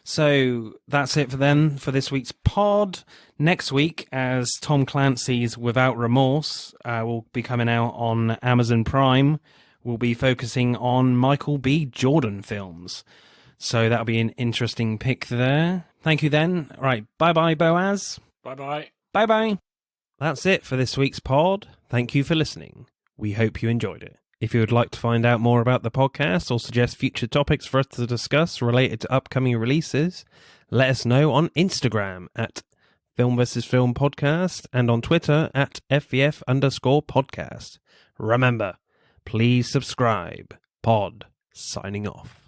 So that's it for them for this week's pod. Next week, as Tom Clancy's Without Remorse will be coming out on Amazon Prime, we'll be focusing on Michael B. Jordan films. So that'll be an interesting pick there. Thank you then. Right, bye-bye, Boaz. Bye-bye. Bye-bye. That's it for this week's pod. Thank you for listening. We hope you enjoyed it. If you would like to find out more about the podcast or suggest future topics for us to discuss related to upcoming releases, let us know on Instagram at Film vs. Film Podcast and on Twitter at FVF_podcast. Remember, please subscribe. Pod signing off.